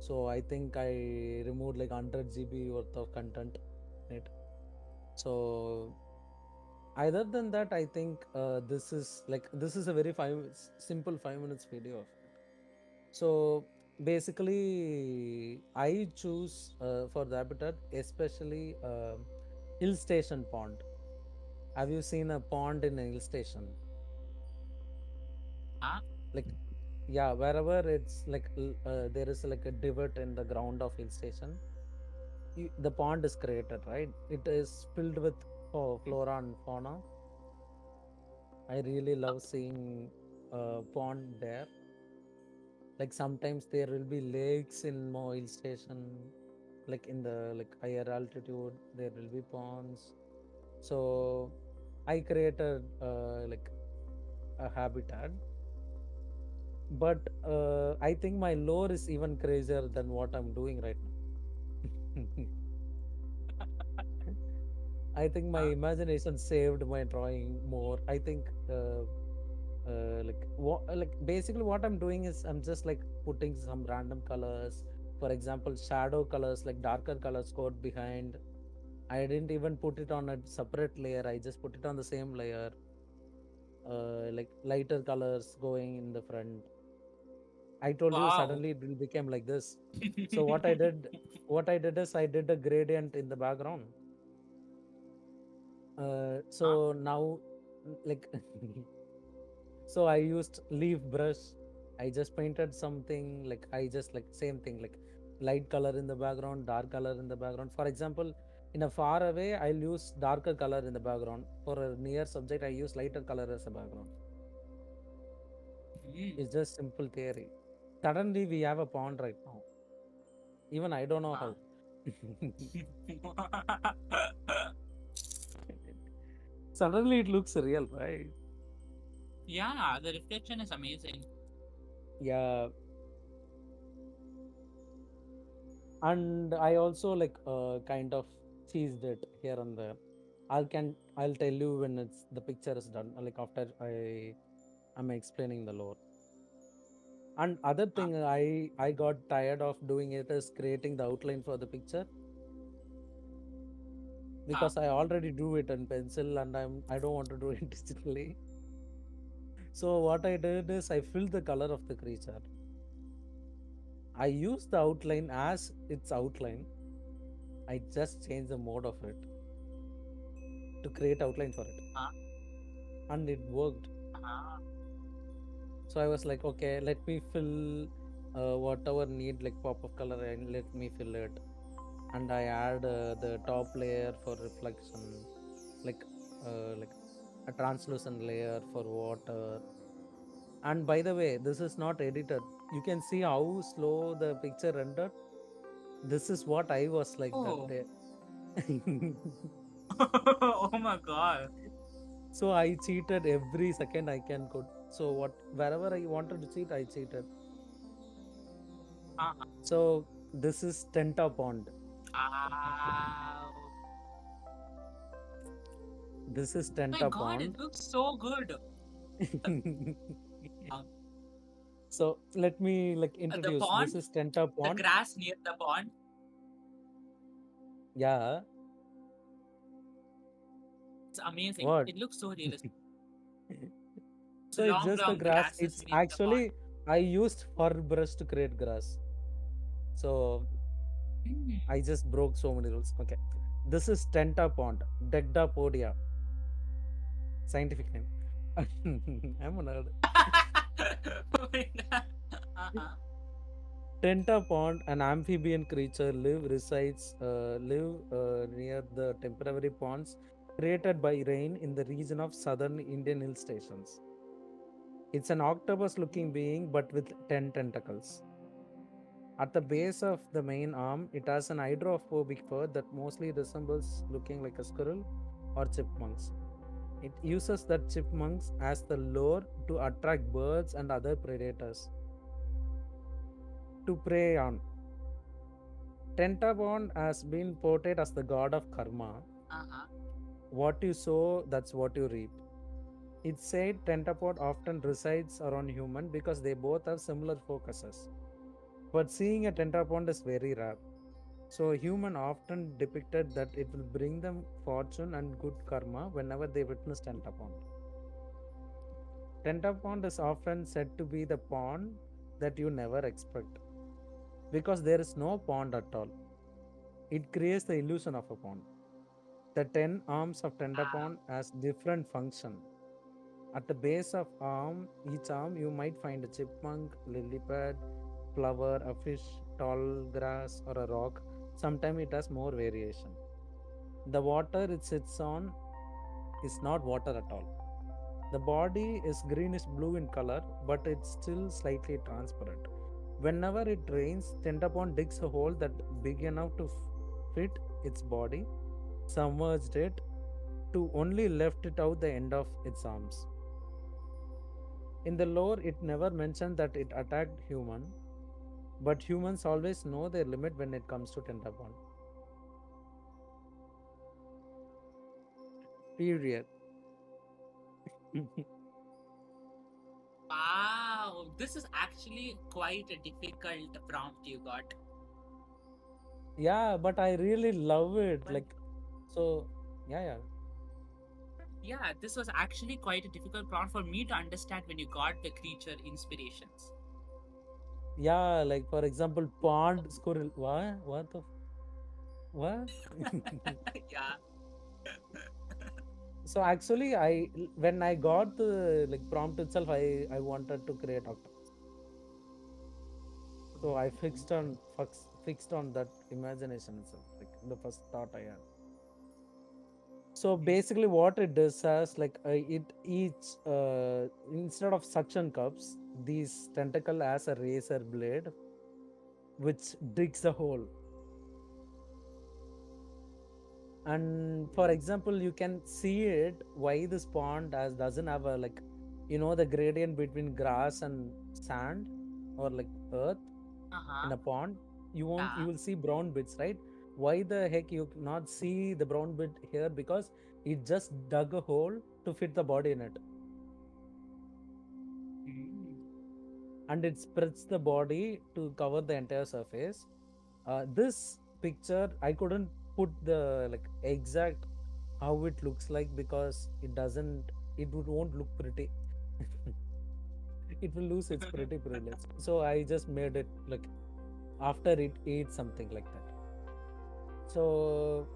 So I think I removed like 100 GB worth of content in it. So other than that, I think this is a very simple 5 minutes video of it. So basically, I choose for the habitat, especially hill station pond. Have you seen a pond in a hill station? Huh? Like, yeah, wherever it's like there is like a divot in the ground of hill station, the pond is created, right? It is filled with flora and fauna. I really love seeing pond there. Like sometimes there will be lakes in more hill station, like in the like higher altitude, there will be ponds. So I created like a habitat, but I think my lore is even crazier than what I'm doing right now. I think my Huh? imagination saved my drawing more. I think like basically what I'm doing is I'm just like putting some random colors. For example, shadow colors like darker colors code behind. I didn't even put it on a separate layer. I just put it on the same layer. Like lighter colors going in the front. I told you Wow. suddenly it will become like this. So what I did is I did a gradient in the background. Huh? So now like so I used leaf brush. I just painted something like I just like same thing like light color in the background, dark color in the background. For example, in a far away, I'll use darker color in the background. For a near subject, I use lighter color as a background. Mm. It's just simple theory. Suddenly we have a pond right now. Even I don't know Huh? how. Suddenly it looks real, right? Yeah, the reflection is amazing. Yeah, and I also like kind of cheesed it here and there. I'll tell you when it's the picture is done, like after I'm explaining the lore. And other Huh? thing I got tired of doing it is creating the outline for the picture Huh? because I already do it in pencil and I don't want to do it digitally. So what I did is I filled the color of the creature. I use the outline as its outline. I just change the mode of it to create outline for it, Huh? and it worked. Huh? So I was like, okay, let me fill whatever need like pop of color and let me fill it. And I add the top layer for reflection, like like a translucent layer for water. And by the way, this is not edited. You can see how slow the picture rendered. This is what I was like that Oh. day. Oh my god. So I cheated every second I can could. So what wherever I wanted to cheat, I cheated. Uh-huh. So this is Tenta Pond. Ah, This is my Tenta God, Pond. it looks so good. Uh, So let me like the introduce. This pond, is Tenta the Pond. grass near the pond, Yeah. it's amazing. What? It looks so realistic. It's So it's long, just the long grass. grasses It's near the pond. actually I used fur brush to create grass. So Mm. I just broke so many rules. Okay. This is Tenta Pond. Podia. Scientific name. I'm a nerd. Oh my God. Uh-huh. Tenta Pond, an amphibian creature, live near the temporary ponds created by rain in the region of southern Indian hill stations. It's an octopus-looking being, but with 10 tentacles. At the base of the main arm, it has an hydrophobic fur that mostly resembles looking like a squirrel or chipmunks. It uses that chipmunks as the lure to attract birds and other predators to prey on. Tentabond has been portrayed as the god of karma. Uh-huh. What you sow, that's what you reap. It's said Tentapod often resides around human because they both have similar focuses. But seeing a Tentapond is very rare. So human often depicted that it will bring them fortune and good karma whenever they witness Tentapond. Tentapond is often said to be the pond that you never expect because there is no pond at all. It creates the illusion of a pond. The 10 arms of Ah, Tentapond has different function. At the base of each arm, you might find a chipmunk, lily pad, flower, a fish, tall grass, or a rock. Sometimes it has more variation. The water it sits on is not water at all. The body is greenish blue in color, but it's still slightly transparent. Whenever it rains, Tentapon digs a hole that big enough to fit its body, submerged it to only left it out the end of its arms. In the lore, it never mentioned that it attacked human, but humans always know their limit when it comes to Tentapon. Period. wow. This is actually quite a difficult prompt you got. Yeah, but I really love it. But Like, so, yeah, yeah. yeah, this was actually quite a difficult prompt for me to understand when you got the creature inspirations. Yeah, like for example, pond squirrel. What? What the? What? Yeah. So actually, when I got the like prompt itself, I wanted to create octopus. So I fixed on that imagination itself, like the first thought I had. So basically, what it does is like it eats instead of suction cups, these tentacle has a razor blade which digs a hole. And for example, you can see it why this pond as doesn't have a like, the gradient between grass and sand or like earth Uh-huh. in a pond. You Yeah. will see brown bits, right? Why the heck you not see the brown bit here? Because it just dug a hole to fit the body in it, Mm. and it spreads the body to cover the entire surface. This picture I couldn't put the like exact how it looks like because won't look pretty. It will lose its pretty privilege. So I just made it like after it ate something like that. So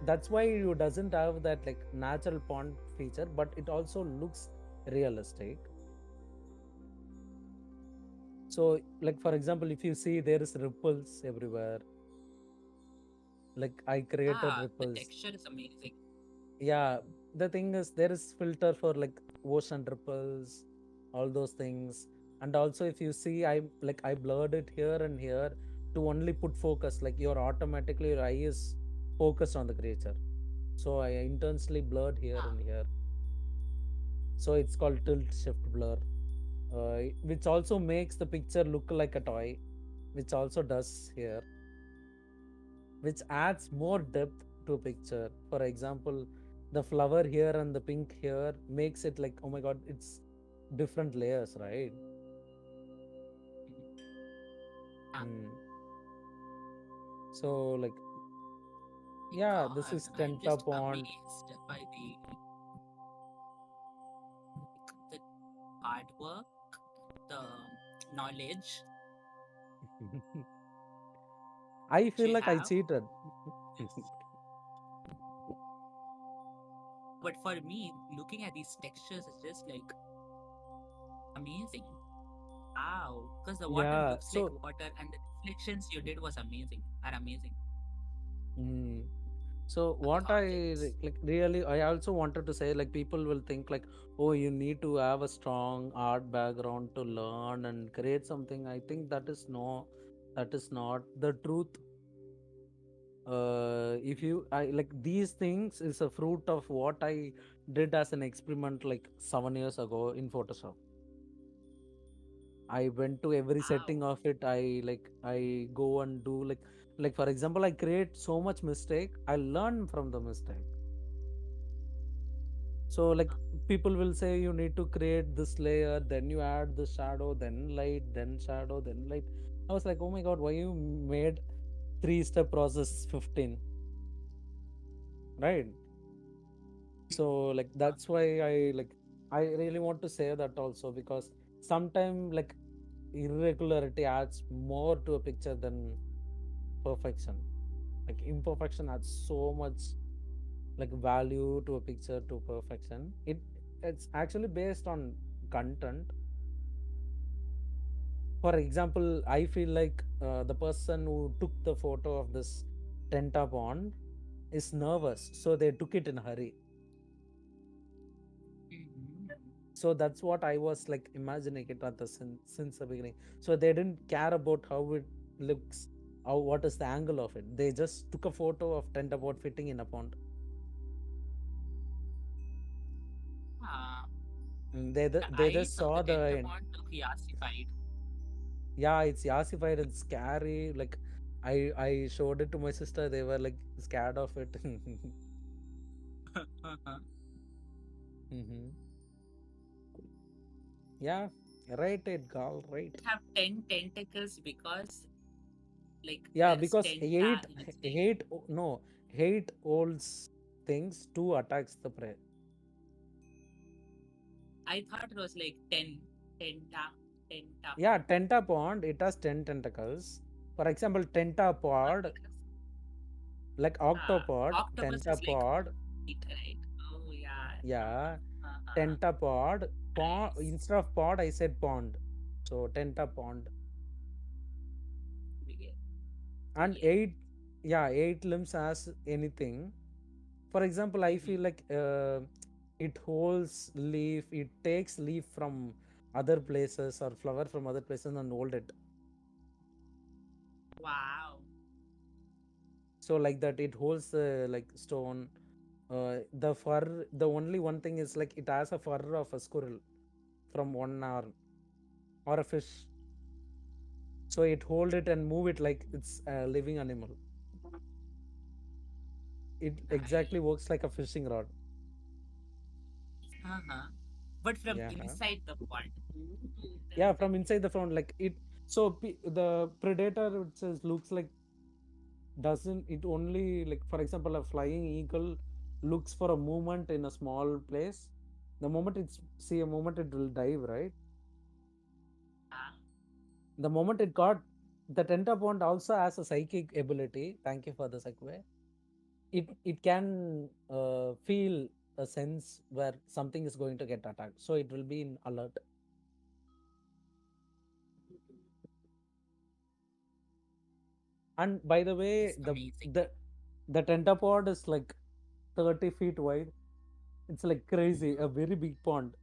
that's why you doesn't have that like natural pond feature, but it also looks realistic. So like for example, if you see there is ripples everywhere, like I created Yeah, the ripples. texture is amazing. Yeah, the thing is there is filter for like ocean ripples, all those things. And also if you see I blurred it here and here to only put focus, like your eye is focused on the creature. So I intentionally blurred here Ah, and here. So it's called tilt shift blur, which also makes the picture look like a toy, which also does here, which adds more depth to a picture. For example, the flower here and the pink here makes it like, oh my god, it's different layers, right? Ah, Mm. So like, yeah, this God, is I'm Tenta just Pond. amazed by the hard work, the knowledge I that feel you like I have. cheated. But for me, looking at these textures is just like amazing. Wow, because the water Yeah, looks like so water, and the reflections you did was amazing. Are amazing mm, so on the what I objects. like really, I also wanted to say, like, people will think like, oh, you need to have a strong art background to learn and create something. I think that is not the truth. If you I like these things is a fruit of what I did as an experiment like 7 years ago in Photoshop. I went to every Wow. setting of it. I go and do like for example, I create so much mistake. I learn from the mistake. So like people will say you need to create this layer, then you add the shadow, then light, then shadow, then light. I was like, oh my god, why you made 3-step process 15, right? So like that's why I really want to say that also, because sometimes like irregularity adds more to a picture than perfection. Like imperfection adds so much like value to a picture to perfection. It's actually based on content. For example, I feel like the person who took the photo of this tenta pond is nervous, so they took it in a hurry. Mhm. So that's what I was like imagining it at the since the beginning. So they didn't care about how it looks, how what is the angle of it. They just took a photo of tenta pond fitting in a pond. Ah, the They just eyes of the saw the Tentamon look yassified. yeah, it's yassified and scary. Like I showed it to my sister. They were like scared of it. Hmm. Yeah, right. It gal right. It have 10 tentacles because like Yeah, there's because tenta in its name. no, hate holds things to attacks the prey. I thought it was like 10 Yeah, tentapon. Tentapond, it has 10 tentacles. For example, Tentapod, Octopus. like Ah, octopod, octopus is like Tentapod, meat, right? Oh yeah. yeah, Uh-huh. Tentapod, pond, Nice. instead of pod, I said pond. So Tentapond. We get, we And get. eight, yeah, 8 limbs as anything. For example, I Mhm. feel like it holds leaf, it takes leaf from other places or flower from other places and hold it. Wow. So like that, it holds like stone. The fur, the only one thing is like it has a fur of a squirrel from one arm or a fish. So it hold it and move it like it's a living animal. It exactly Nice. works like a fishing rod. Uh-huh. But from Yeah. inside the pond. Ooh, Yeah, that's from inside the front, like it. So the predator, it says, looks like doesn't it only like for example a flying eagle looks for a movement in a small place. The moment it's see a moment it will dive, right? ah, The moment it got the tentapond also has a psychic ability. Thank you for the segue. It can feel a sense where something is going to get attacked, so it will be in alert. And by the way, it's amazing. the tentapod is like 30 feet wide. It's like crazy, a very big pond.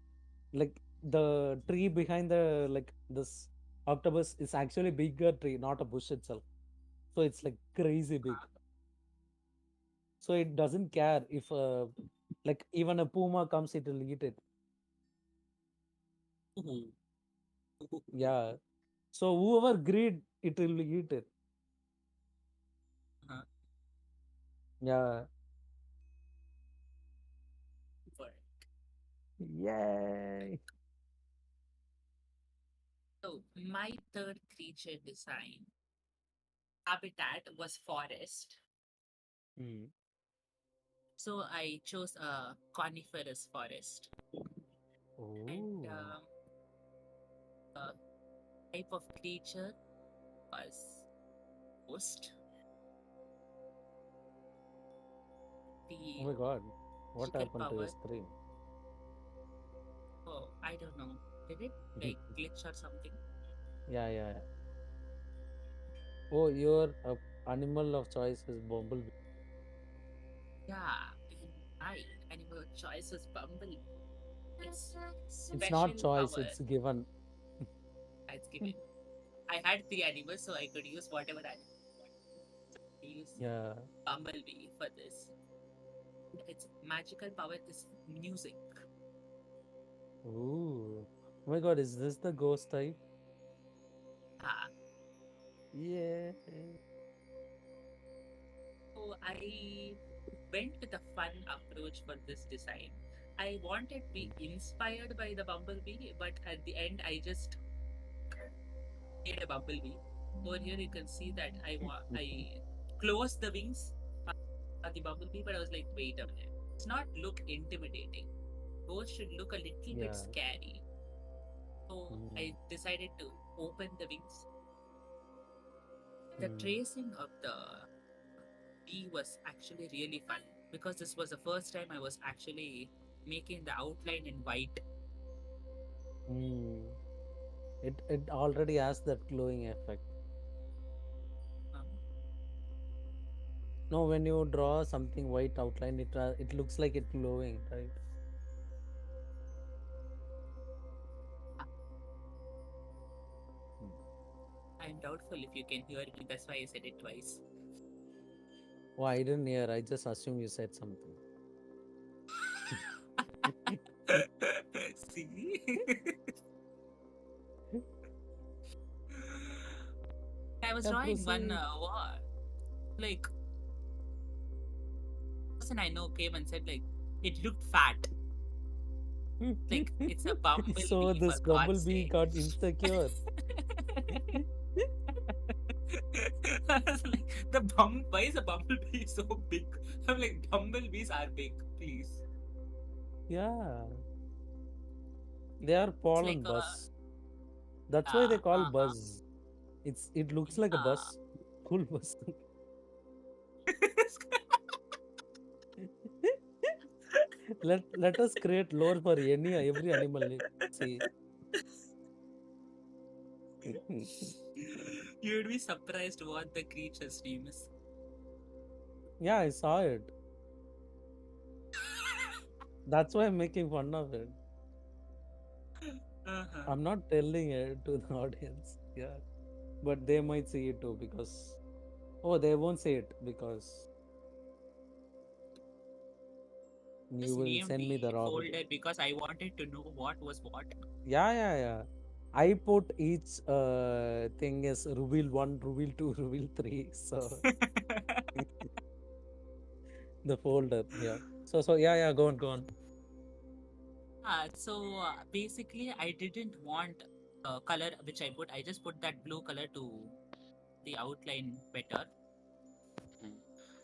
Like the tree behind the like this octopus is actually bigger tree, not a bush itself. So it's like crazy big. So it doesn't care if like even a puma comes, it will eat it. Ooh. Yeah. So whoever greed, it will eat it. Uh-huh. Yeah. For Yay. so my third creature design habitat was forest. Mm. So I chose a coniferous forest, and Oh. the type of creature was ghost. Oh The my God. What magical happened to your power. screen? Oh, I don't know. Did it like glitch or something? Yeah, yeah, yeah. Oh, your animal of choice is bumblebee. Yeah, and my animal choice was bumblebee. It's It's not special choice, power it's given. that's given. I had three animals, so I could use whatever animal. I use Yeah. bumblebee for this. Its magical power is music. Ooh. Oh my God, is this the ghost type? Ah, Yeah. so I went with a fun approach for this design. I wanted to be inspired by the bumblebee, but at the end, I just made a bumblebee. Over here, you can see that I closed the wings of the bumblebee, but I was like, wait a minute, it's not look intimidating. Those should look a little bit Yeah. scary. So Mm. I decided to open the wings. The Mm. tracing of the bee was actually really fun because this was the first time I was actually making the outline in white. Mm. It already has that glowing effect. Um, No, when you draw something white outline, it looks like it glowing, right? Mm. I'm doubtful if you can hear me. That's why I said it twice. Oh, I didn't hear. I just assume you said something. See? I was Yeah, drawing one proceed. like person I know came and said like it looked fat. Like it's a So bumblebee for this God's bumblebee sake. got insecure. I was like, why is a bumblebee so big? I'm like, bumblebees are big, please. Yeah, they are It's like pollen a buzz. That's why they call uh-huh. buzz. It looks like a Yeah. bus. Cool bus. Let us create lore for every animal. See. You'd be surprised what the creature's name is. Yeah, I saw it. That's why I'm making fun of it. Uh-huh. I'm not telling it to the audience. Yeah. But they might see it too because oh, they won't see it because you Just will named send me the the raw video. folder because I wanted to know what was what. Yeah, yeah, yeah. I put each thing as reveal one, reveal two, reveal three. So the folder. Yeah. So yeah, yeah. Go on, go on. Basically, I didn't want color which I put. I just put that blue color to the outline better.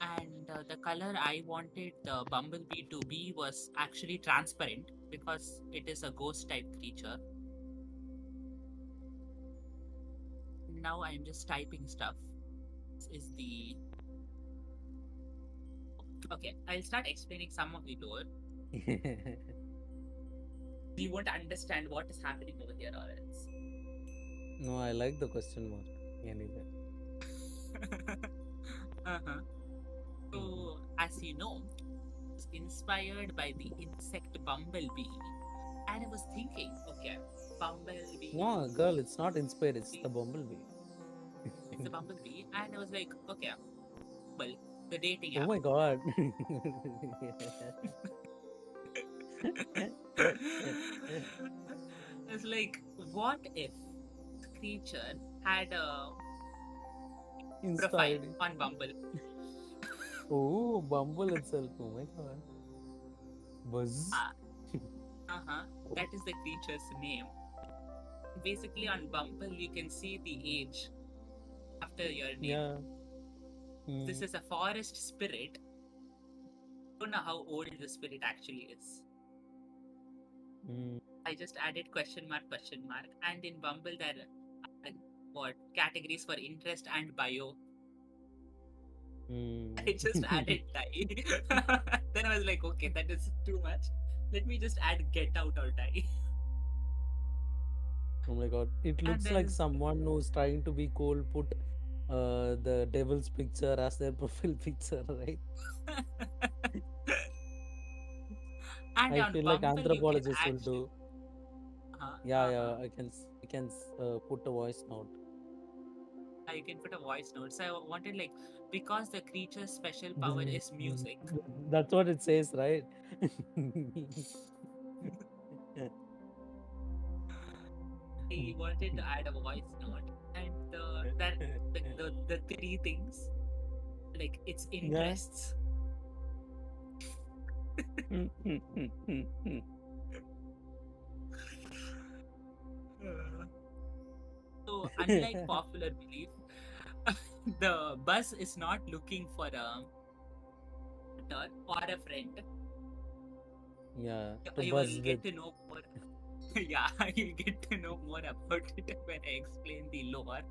And the color I wanted the bumblebee to be was actually transparent because it is a ghost type creature. Now I'm just typing stuff. This is the okay. I'll start explaining some of the lore. You won't understand what is happening over here, or else. No, I like the question mark. Anyway. Uh-huh. Mhm. So, as you know, it's inspired by the insect bumblebee, and I was thinking, okay, bumblebee, No, girl, it's not inspired. It's the bumblebee. it's a bumblebee, and I was like, okay, well, the dating Oh app. my god. It's like, what if this creature had a Insta profile ID. on Bumble? Oh, Bumble itself. Oh my god. Buzz. Ah, uh-huh. That is the creature's name. Basically, on Bumble, you can see the age after your name. Yeah. This Mm, is a forest spirit. Don't know how old the spirit actually is. mm, I just added question mark, and in Bumble there are what categories for interest and bio. I just mm. added die. Then I was like, okay, that is too much. Let me just add get out or die. Oh my god. It And looks there like is someone who's trying to be cool put the devil's picture as their profile picture, right? and I on feel like Bumble you can anthropologists will actually do. uh-huh, Yeah, uh-huh. yeah. I can put a voice note. You can put a voice note. So I wanted like because the creature's special power Bzz, is bzz. music. That's what it says, right? I wanted to add a voice note, and the three things like its Yeah. interests. Uh, So unlike popular belief, the buzz is not looking for a partner or a friend. Yeah, to You buzz will with. get to know more. Yeah, you'll get to know more about it when I explain the lore.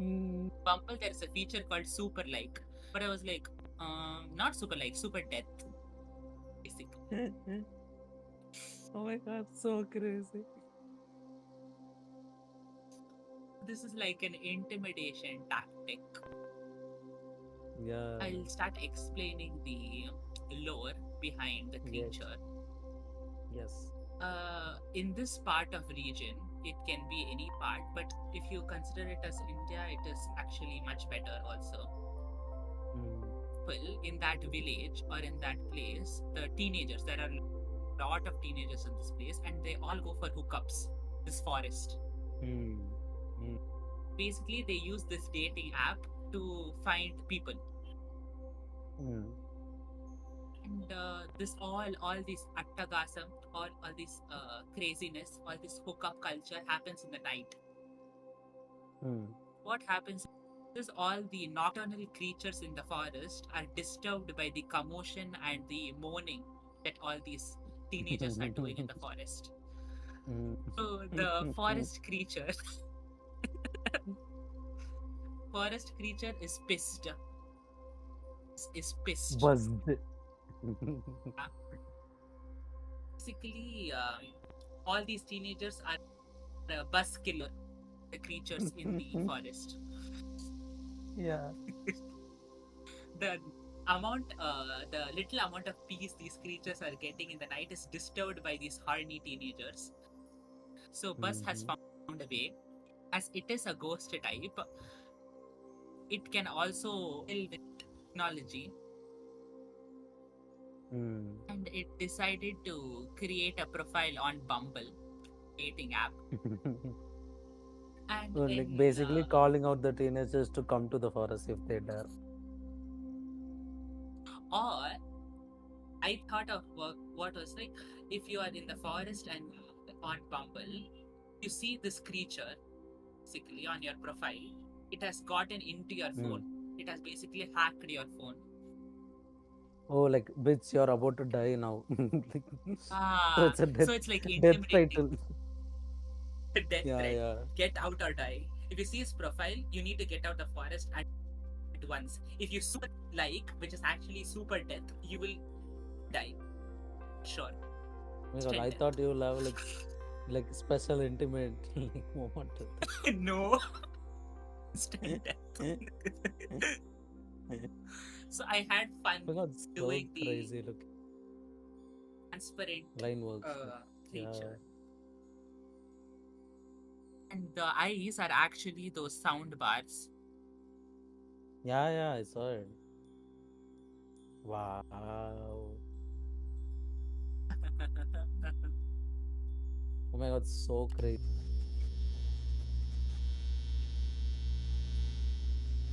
Mm. Bumble, there's a feature called Super Like, but I was like, not Super Like, Super Death, basically. Oh my god, so crazy. This is like an intimidation tactic. Yeah, I'll start explaining the lore behind the yes, creature. yes. In this part of region, it can be any part, but if you consider it as India, it is actually much better also. Mm, Well, in that village or in that place, the teenagers, there are a lot of teenagers in this place, and they all go for hookups. This forest. mm, mm, Basically, they use this dating app to find people. mm. And this all these attagasam, all this craziness, all this hookup culture happens in the night. Mm. What happens is all the nocturnal creatures in the forest are disturbed by the commotion and the moaning that all these teenagers are doing in the forest. Mm. So the forest creature is pissed. Is pissed. Buzzed. Yeah. Basically, all these teenagers are bus killer, the creatures in the forest. Yeah. The the little amount of peace these creatures are getting in the night is disturbed by these horny teenagers. So Buzz has Mm-hmm. found a way, as it is a ghost type, it can also deal with technology, Mm. and it decided to create a profile on Bumble dating app. And So, like when basically calling out the teenagers to come to the forest if they dare. or I thought of what was like if you are in the forest and on Bumble, you see this creature basically on your profile. It has gotten into your Mm. phone. It has basically hacked your phone. Oh, like bitch, you're about to die now. Like, so Ah, it's a so it's like death intimidating. title. Death Yeah, threat. yeah. Get out or die. If you see his profile, you need to get out the forest at once. If you super like, which is actually super death, you will die. Sure. Oh my god, Instant I thought death. you'll have like special intimate like moment with No. Instant death. it. So I had fun Oh my god, so doing the crazy. Look, transparent line works. Like, yeah, creature. And the eyes are actually those sound bars. yeah, yeah. I saw it. Wow. Oh my god, so crazy.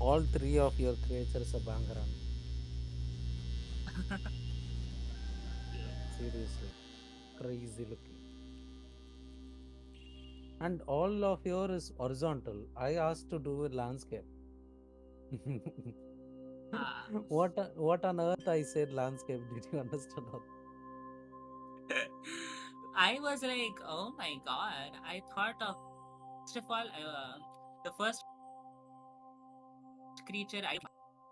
All three of your creatures are Bangaran. Seriously. Crazy looking. And all of your is horizontal. I asked to do a landscape. Ah. What on earth I said landscape? Did you understand? I was like, oh my god. I thought of, first of all, the first creature I,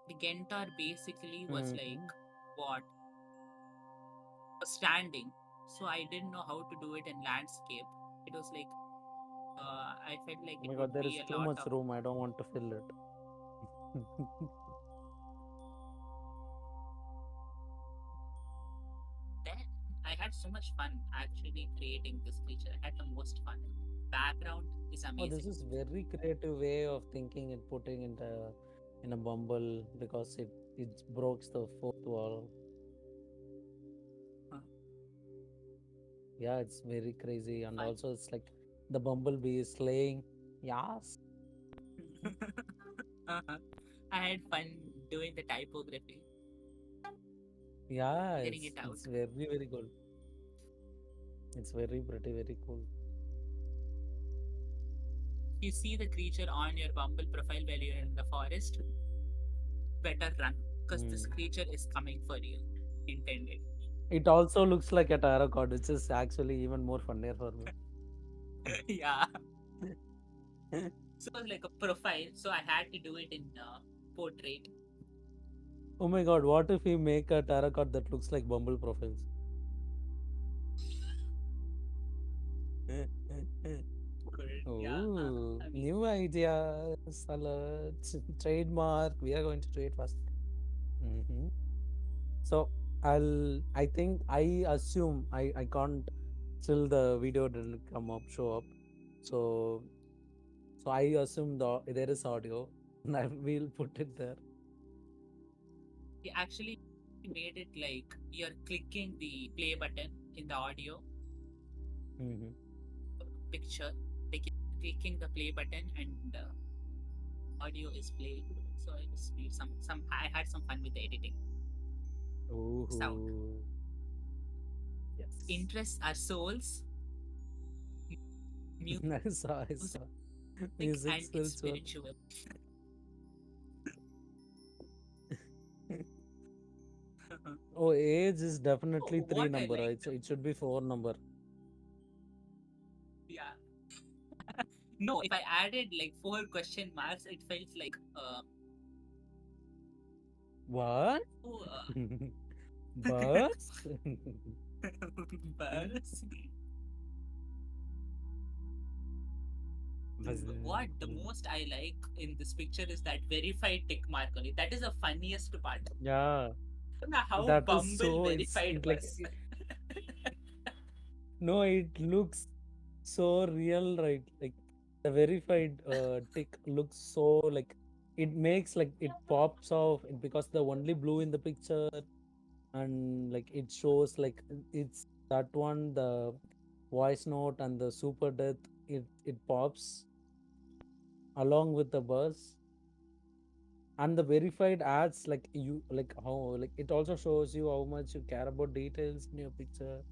the Gentar basically was like, Mm-hmm. what? Standing. So I didn't know how to do it in landscape. It was like, I felt like Oh it my god, would there be is a too lot much of. room. I don't want to fill it. Then I had so much fun actually creating this creature. I had the most fun. Background is Oh, this amazing. is very creative way of thinking and putting in a bumble because it breaks the fourth wall. Huh. Yeah, it's very crazy, and Fun. also it's like the bumblebee is slaying. Yes. Uh-huh. I had fun doing the typography, Yeah, figuring it out. it's very good. It's very pretty, very cool. If you see the creature on your Bumble profile while you're in the forest, better run because this Mm. creature is coming for you. Intended. It also looks like a tarot card, which is actually even more funnier for me. Yeah. So it was like a profile, so I had to do it in portrait. Oh my god, what if we make a tarot card that looks like Bumble profiles? Good. Yeah. Oh, I mean, new ideas, alerts, trademark. We are going to do it fast. Hmm. So I think, I assume I can't, still the video didn't come up, show up. So, so I assume there is audio, and I will put it there. we actually made it like you're clicking the play button in the audio Hmm. picture, like you're clicking the play button and audio is playing. So I just made some. I had some fun with the editing sound. Oh, yes. Interests are souls, I saw, I music, saw. and Music it's spiritual. spiritual. Oh, age is definitely Oh, three what I number. liked. It should be four number. Yeah. No, if I added like four question marks, it felt like What? oh, Buzz? buzz. Buzz. What the most I like in this picture is that verified tick mark on it. That is the funniest part. Yeah, I don't know how that is Bumble so. verified It like Buzz. no, it looks so real, right? Like the verified tick looks so like, it makes like it pops off because the only blue in the picture, and like it shows like it's that one, the voice note and the super death, it pops along with the buzz. And the verified ads, like you, like how, like it also shows you how much you care about details in your picture.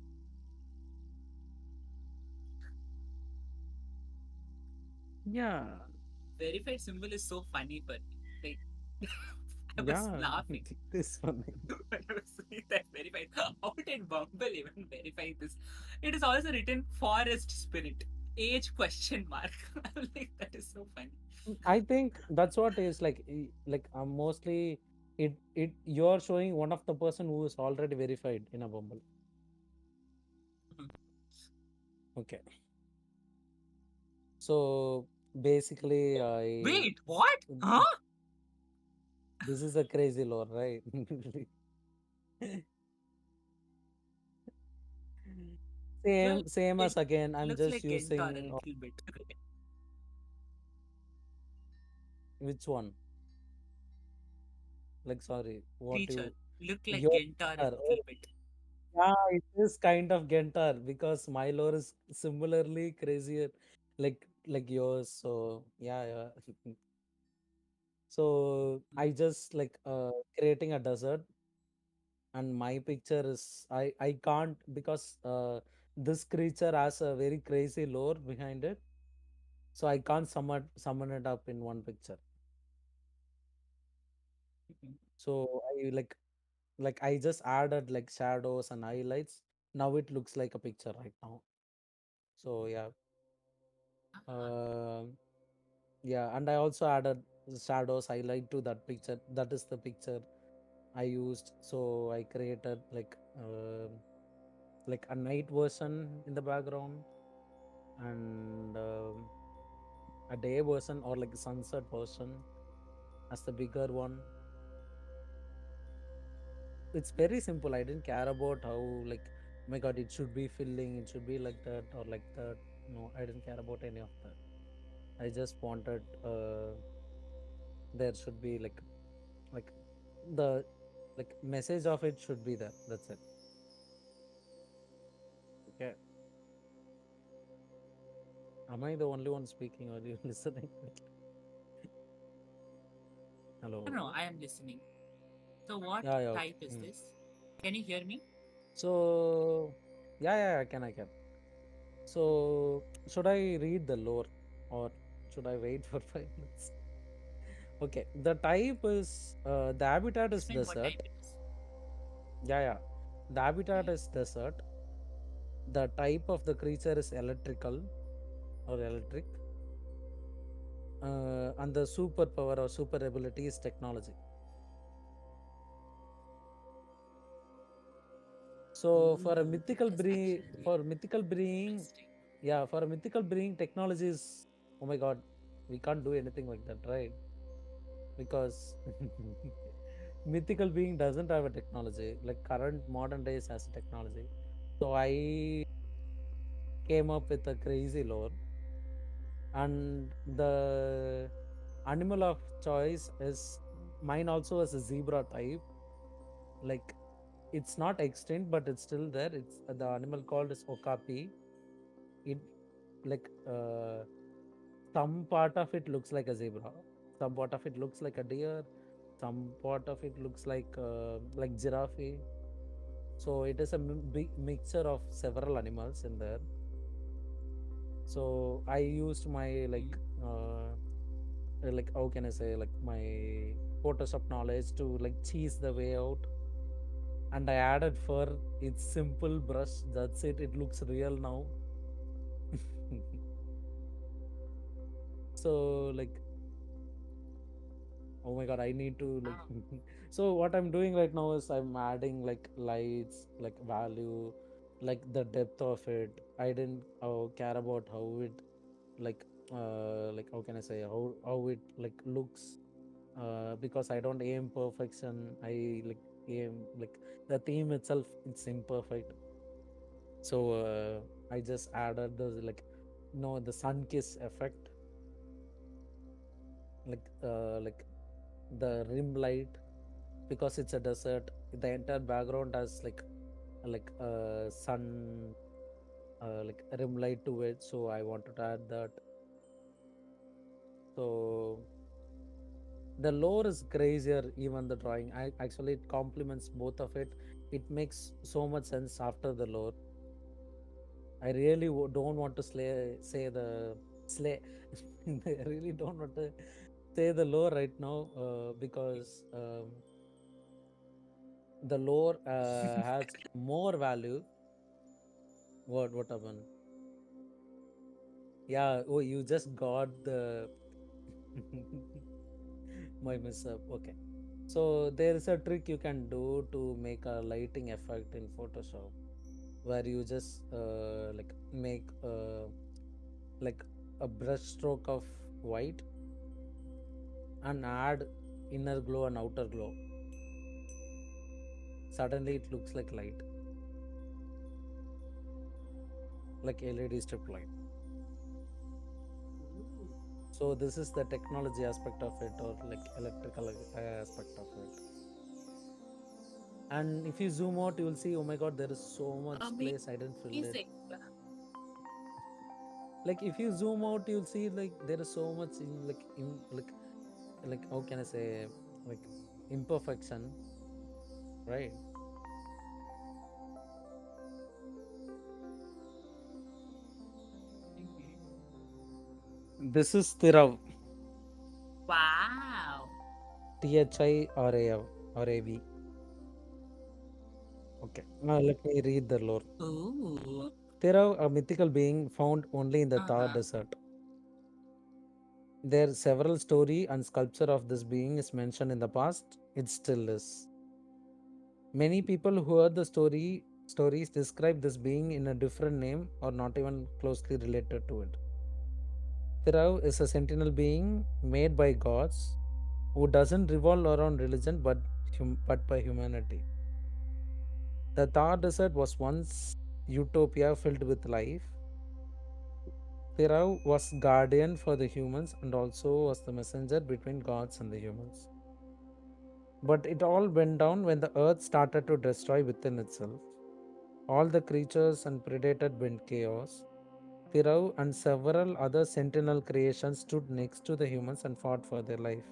Yeah. Verified symbol is so funny for me. Like I was Yeah. laughing This one. when I was seeing that verified. How did Bumble even verify this? It is also written forest spirit. Age question mark. I'm like that is so funny. I think that's what is like, like mostly it you're showing one of the person who is already verified in a Bumble. Mhm. Okay. So basically, Wait, what? Huh? this is a crazy lore, right? Well, Same it as again. I'm looks just like Gentar a using little bit. which one? Like, sorry, what Creature you look like your Gentar a oh, little bit. Yeah, it is kind of Gentar because my lore is similarly crazier, like yours. So yeah, yeah. So I just like creating a desert, and my picture is I can't because this creature has a very crazy lore behind it, so I can't summon it up in one picture. Mhm. So I like I just added like shadows and highlights. Now it looks like a picture right now. So yeah. Ah, Um Yeah, and I also added the shadows highlight to that picture. That is the picture I used. So I created like a night version in the background, and a day version or like a sunset version as the bigger one. It's very simple. I didn't care about how like oh my god it should be filling, it should be like that or like that. No, I didn't care about any of that. I just wanted there should be like the like message of it should be there. That's it. Okay. Am I the only one speaking or you listening? no, Hello. I am listening. So what Yeah, yeah, okay. type is this? Can you hear me? So yeah, yeah, I can. So should I read the lore or should I wait for 5 minutes? Okay. The type is the habitat is Explain what type desert. it is. Yeah, yeah. The habitat Okay. is desert. The type of the creature is electrical or electric. And the superpower or super ability is technology. So Ooh, that is actually for mythical being, interesting. yeah, for a mythical being, technology is oh my god, we can't do anything like that, right? Because mythical being doesn't have a technology like current modern days has a technology. So I came up with a crazy lore, and the animal of choice is mine also as a zebra type. Like it's not extinct, but it's still there. It's the animal called as okapi. It like some part of it looks like a zebra, some part of it looks like a deer, some part of it looks like giraffe. So it is a big mixture of several animals in there. So I used my like how can I say like my Photoshop knowledge to like cheese the way out, and I added fur. It's simple brush. That's it. It looks real now. So like oh my god, I need to like Wow. so what I'm doing right now is I'm adding like lights, like value, like the depth of it. I didn't care about how it like how can I say how it like looks because I don't aim perfection. I like aim like the theme itself it's imperfect. So I just added the like no the sun kiss effect, like the rim light because it's a desert. The entire background has like sun like rim light to it, so I wanted to add that. So the lore is crazier, even the drawing. I actually it complements both of it. It makes so much sense after the lore. I really don't want to say the slay. I really don't want to say the lore right now because the lore has more value. What happened? Yeah. Oh, you just got the my mess up. Okay. So there is a trick you can do to make a lighting effect in Photoshop, where you just like make like a brush stroke of white and add inner glow and outer glow. Suddenly it looks like light, like LED strip light. Ooh. So this is the technology aspect of it, or like electrical aspect of it. And if you zoom out, you will see, oh my god, there is so much place I didn't fill it. Amazing. Like if you zoom out, you'll see like there is so much like how can I say, like imperfection, right? This is Thirav, Wow. THIRAV. Okay, now let me read the lore. Ooh. Thirav, a mythical being found only in the Thar Uh-huh. desert. There several story and sculpture of this being is mentioned in the past. It still is. Many people who heard the stories describe this being in a different name or not even closely related to it. Thirav is a sentinel being made by gods who doesn't revolve around religion but by humanity. The Thar desert was once utopia filled with life. Thirav was guardian for the humans and also was the messenger between gods and the humans. But it all went down when the earth started to destroy within itself. All the creatures and predator went chaos. Thirav and several other sentinel creations stood next to the humans and fought for their life.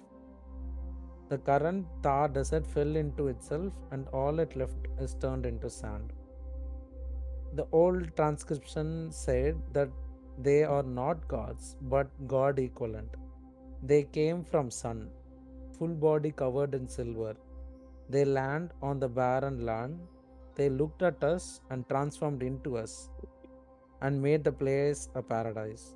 The current Thar desert fell into itself, and all it left is turned into sand. The old transcription said that they are not gods, but God equivalent. They came from sun, full body covered in silver. They land on the barren land. They looked at us and transformed into us and made the place a paradise.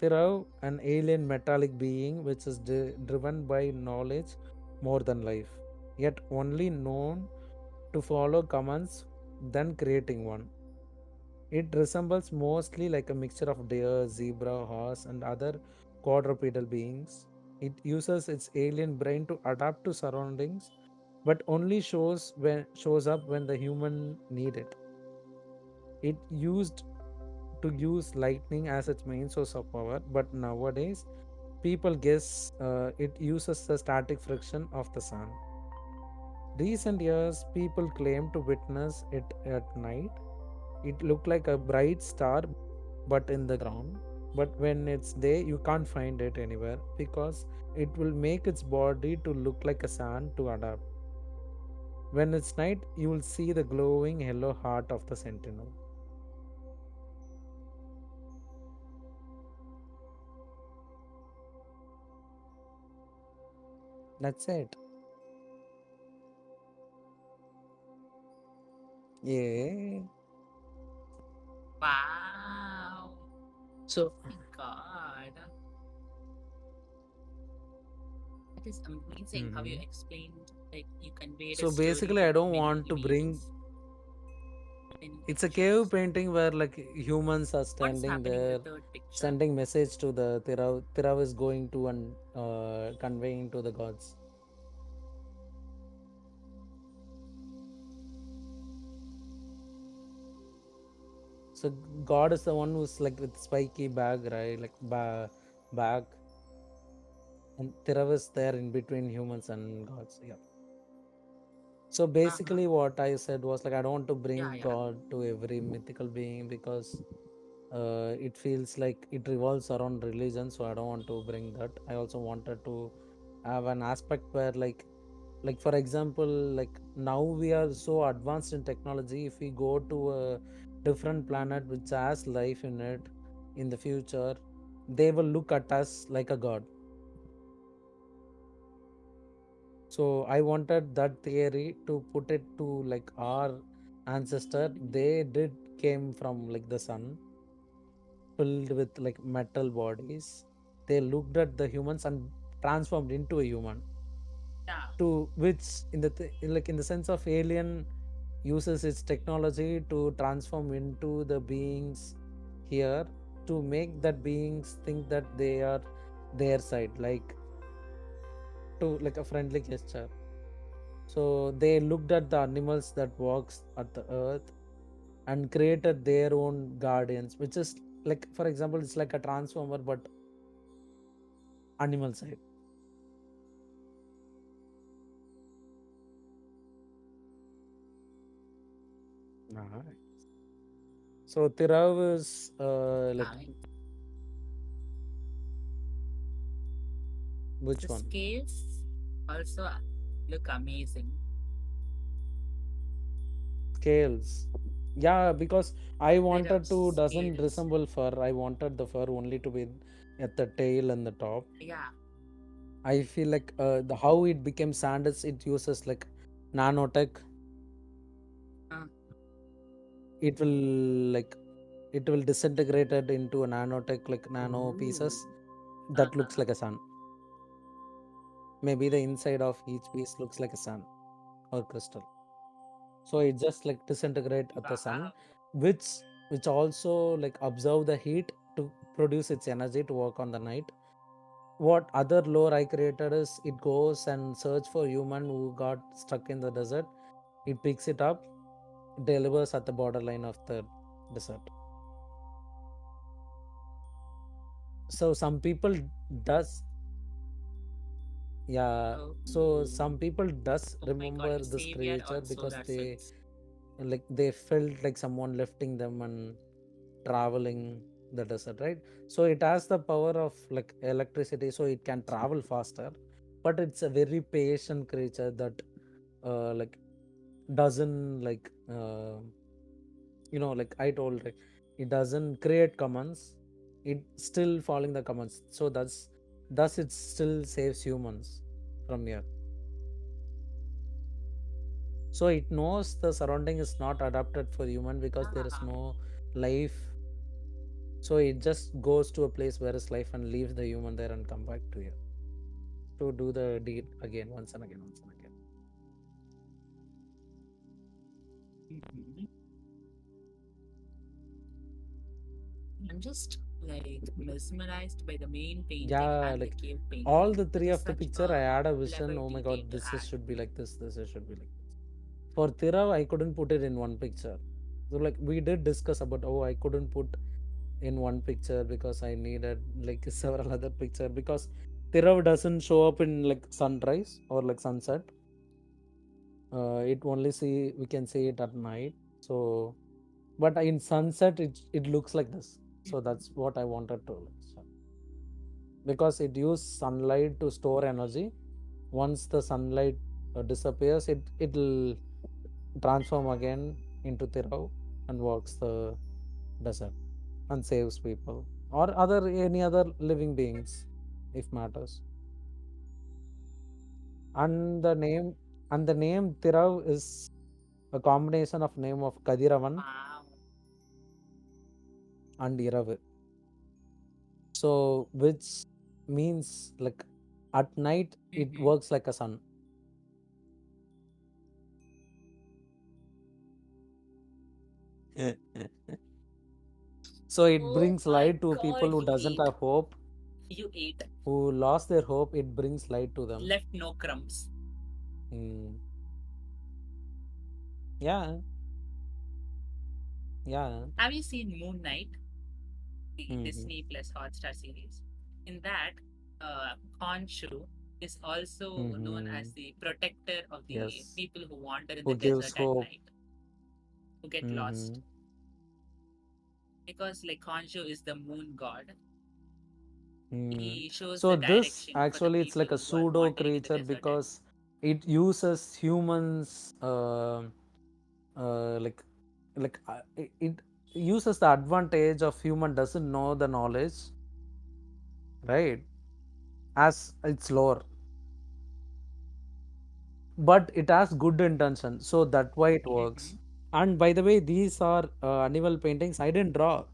Thirav, an alien metallic being which is driven by knowledge more than life, yet only known to follow commands than creating one. It resembles mostly like a mixture of deer, zebra, horse, and other quadrupedal beings. It uses its alien brain to adapt to surroundings, but only shows up when the human need it. It used to use lightning as its main source of power, but nowadays people guess it uses the static friction of the sun. Recent years, people claim to witness it at night. It looked like a bright star, but in the ground. But when it's day, you can't find it anywhere because it will make its body to look like a sand to adapt. When it's night, you will see the glowing yellow heart of the sentinel. That's it. Yeah. Wow. So, My God. That is amazing how you mhm. explained, like, you conveyed a So story basically, with I don't many want to bring. images, many It's a cave pictures. painting where like humans are What is standing happening in the there, third picture? sending message to the Tirav. Tirav is going to and conveying to the gods. So God is the one who's like with spiky bag, right? Like bag, and Tirav is there in between humans and gods. Yeah. So Uh-huh. basically, what I said was like I don't want to Yeah, bring yeah. God to every mythical being because it feels like it revolves around religion. So I don't want to bring that. I also wanted to have an aspect where like for example, like now we are so advanced in technology. If we go to a different planet which has life in it in the future, they will look at us like a god. So I wanted that theory to put it to like our ancestor. They did came from like the sun, filled with like metal bodies. They looked at the humans and transformed into a human, Yeah. to which in the like in the sense of alien uses its technology to transform into the beings here, to make that beings think that they are their side, like to like a friendly gesture. So they looked at the animals that walks at the earth and created their own guardians, which is like for example it's like a transformer but animal side. Alright. So Tirav is like I, the which one? scales also look amazing. Scales. Yeah, because I There are wanted to doesn't scales. resemble fur. I wanted the fur only to be at the tail and the top. Yeah. I feel like the how it became sand is it uses like nanotech. Uh, It will like it will disintegrate it into a nanotech like nano pieces ooh. that looks Uh-huh. like a sun. Maybe the inside of each piece looks like a sun or crystal. So it just like disintegrate at the sun, Wow. which which also like observe the heat to produce its energy to work on the night. What other lore I created is it goes and search for human who got stuck in the desert. It picks it up, delivers at the borderline of the desert. So some people does, yeah, Oh. so some people does Oh my god, remember your this savior creature on because solar they cells. like they felt like someone lifting them and traveling the desert, right? So it has the power of like electricity, so it can travel faster, but it's a very patient creature that like doesn't like like I told, like it doesn't create commands, it still following the commands, so thus it still saves humans from here. So it knows the surrounding is not adapted for human because there is Ah. no life. So it just goes to a place where is life and leaves the human there and come back to here to do the deed again, once and again, once and again. Mhm. I'm just like mesmerized by the main painting Yeah, and the like cave all painting. the That three is of the such picture, I a had a vision. clever Oh my detail god, to this is add. should be like this is should be like this. For Tirav, I couldn't put it in one picture. So like we did discuss about, oh, I couldn't put in one picture because I needed like several other picture because Tirav doesn't show up in like sunrise or like sunset. It only see we can see it at night. So but in sunset it looks like this. So that's what I wanted to like, show. Because it uses sunlight to store energy. Once the sunlight disappears, it'll transform again into Tirau and walks the desert and saves people or other any other living beings if matters. And the name Tirau is a combination of name of Kadiravan Wow. and Iravu. So which means like at night it Mhm. works like a sun. So it Oh brings my light to people god, who you doesn't ate. have hope, You ate. who lost their hope. It brings light to them. Left no crumbs. Mm. Yeah, yeah. Have you seen Moon Knight, the Mm-hmm. Disney Plus Hotstar series? In that, Khonshu is also known Mm-hmm. as the protector of the Yes. people who wander in Who the gives desert at hope. night, who get Mm-hmm. lost. Because like Khonshu is the moon god, Mm. he shows So the this direction for the actually it's people like a who are pseudo wandering in the creature desert at because it uses humans like it uses the advantage of human doesn't know the knowledge, right, as its lore, but it has good intention, so that why it works. Mhm. And by the way, these are animal paintings I didn't draw,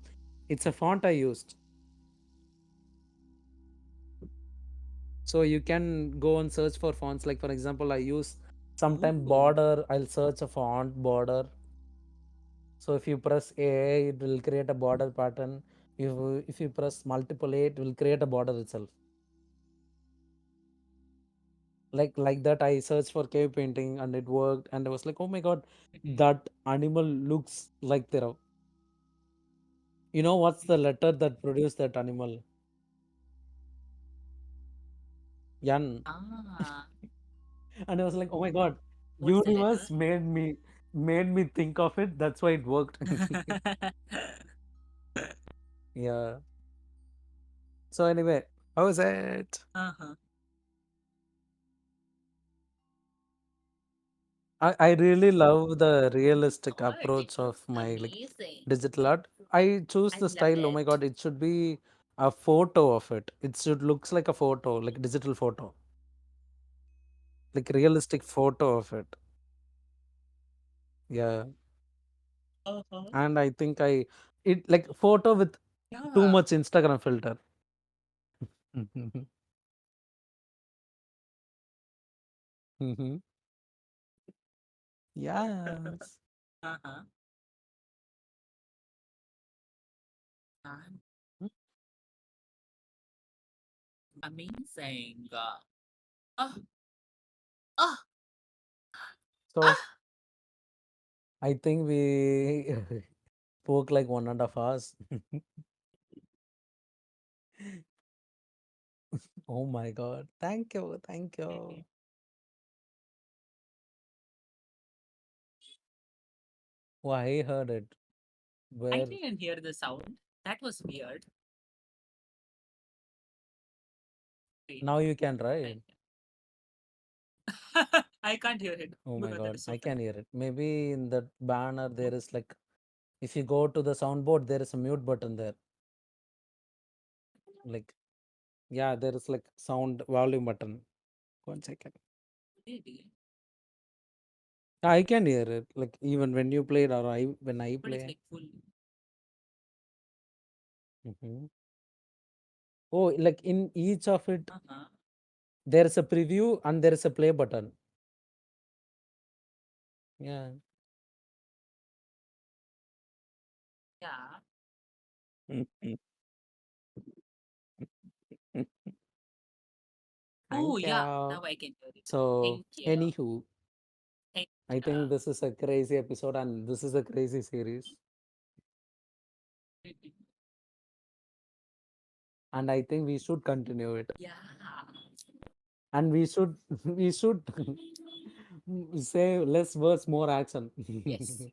it's a font I used. So you can go and search for fonts, like for example I use sometime Ooh. border, I'll search a font border. So if you press A, it will create a border pattern. If you press multiple A, it will create a border itself. Like that, I searched for cave painting and it worked, and I was like, oh my god, Mhm. that animal looks like Tirav. You know what's the letter that produced that animal? Yan. Ah, And I was like, oh my god, what's the letter? universe made me. made me think of it. That's why it worked. Yeah. So anyway, how was it? Uh-huh. I really love the realistic God, it approach of looks my like amazing. digital art. I choose I the love style. Oh my it. god, it should be a photo of it. It should looks like a photo, like digital photo, like realistic photo of it. Yeah, Uh-huh. and I think I it like photo with too Yeah. much Instagram filter. Mhm. Mhm. Yes. Uh-huh. Um, amazing. Oh, oh, So ah. I think we spoke like 1.5 hours. Oh my god. Thank you. Thank you. Oh, I heard it. I Where didn't hear the sound. That was weird. Wait. now you can, I right? I can't hear it Oh my because that god, is so I can faint. hear it. Maybe in that banner there is like if you go to the soundboard, there is a mute button there. Like yeah, there is like sound volume button. 1 second. Maybe. I can hear it. Like even when you played or I when I But it's play. like full. Hmm. Oh, like in each of it, Uh-huh. there is a preview and there is a play button. Yeah. Yeah. Mhm. Oh Thank yeah. you. Now I can hear it. So, Thank you. anywho, Thank I think this is a crazy episode and this is a crazy series. you. And I think we should continue it. Yeah. And we should we should say less words, more action. Yes.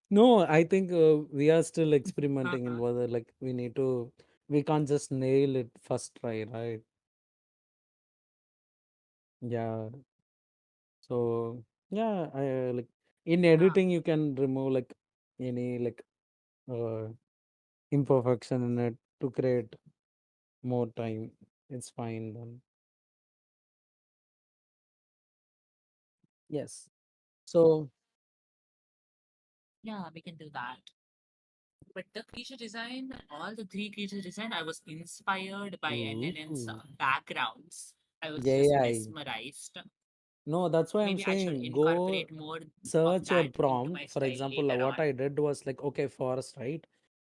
No, I think we are still experimenting in Uh-huh. whether like we can't just nail it first try, right? Yeah. So yeah, I like in Yeah. editing you can remove like any like uh, imperfection in it to create more time. It's fine then. Yes. So, Yeah, we can do that. But the creature design, all the three creature design, I was inspired by NNN's ooh, backgrounds. I was just yeah, mesmerized. no, that's why I'm Maybe I should saying go incorporate more of search your that into my prompt. For style example, later what on. I did was like, okay, forest, right?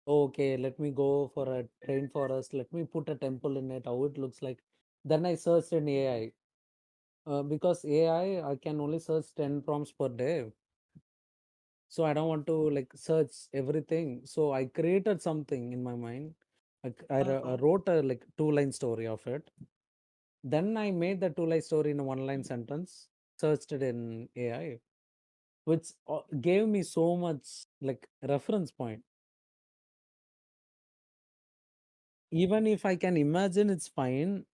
Okay, let me go for a rainforest. Let me put a temple in it, how it looks like. Then I searched in AI. Because AI, I can only search 10 prompts per day. So I don't want to like search everything. So I created something in my mind. I Uh-huh. wrote a like 2 line story of it. Then I made the 2 line story in a 1 line sentence, searched it in AI, which gave me so much like reference point. Even if I can imagine, it's fine.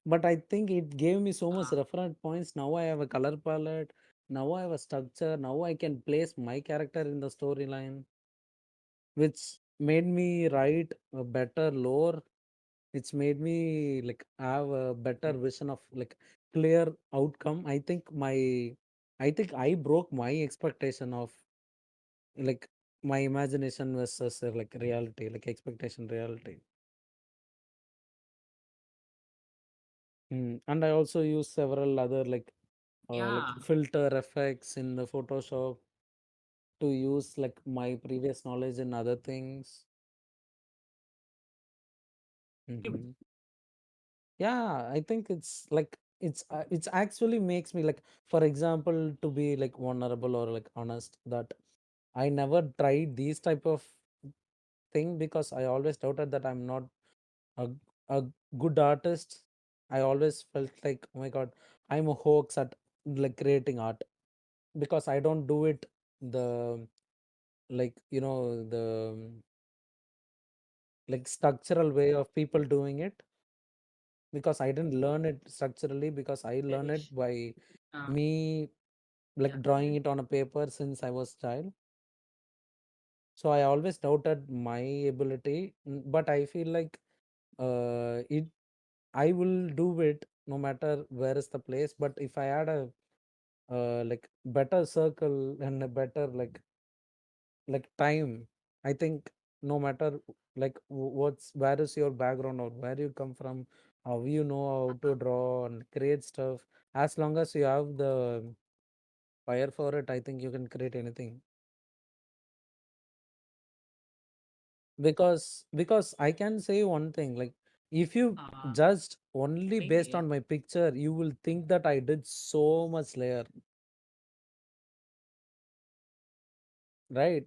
But I think it gave me so much Uh, reference points. Now I have a color palette. Now I have a structure. Now I can place my character in the storyline, which made me write a better lore, which made me like have a better vision of like clear outcome. I think I broke my expectation of like my imagination versus like reality, like expectation reality. And I also use several other like yeah. filter effects in the Photoshop to use like my previous knowledge in other things. Mhm. Yeah, I think it's like it's actually makes me like, for example, to be like vulnerable or like honest, that I never tried these type of thing because I always doubted that I'm not a, a good artist. I always felt like, oh my god, I'm a hoax at like creating art because I don't do it the like the like structural way of people doing it, because I didn't learn it structurally, because I learn it Tradition. by Uh, me yeah. like drawing it on a paper since I was child. So I always doubted my ability, but I feel like it I will do it no matter where is the place. But if I had a like better circle and a better like time, I think no matter like where is your background or where you come from, how you know how to draw and create stuff, as long as you have the fire for it, I think you can create anything. Because I can say one thing, like if you Uh, judged only based Maybe. on my picture, you will think that I did so much layer, right?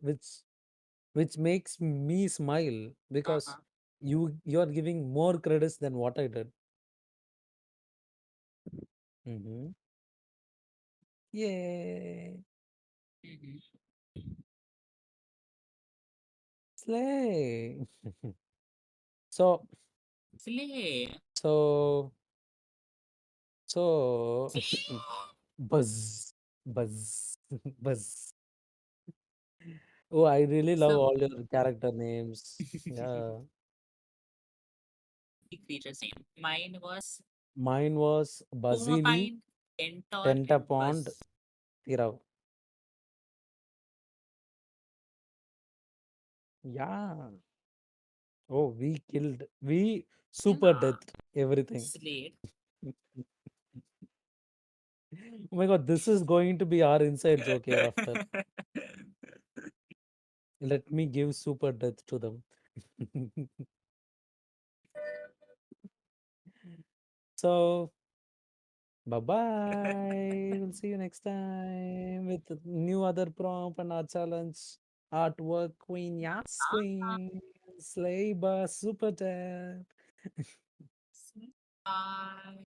Which makes me smile because Uh-huh. you're giving more credits than what I did. Mm-hmm. Yay! Mm-hmm. Slay! So Slay. so so Slay. buzz buzz buzz. Oh, I really love So, all your character names. Yeah. features name. Mine was Mine was Basili Pumapine, Entor, and Tentapond Buzz. Tirav. Yeah. Oh, we super Yeah. deathed everything. Slade. Oh my god, this is going to be our inside joke hereafter. Let me give super death to them. So, bye bye. We'll see you next time with a new other prompt and our challenge. Artwork queen, yes, queen. Slay bus, super death. Bye.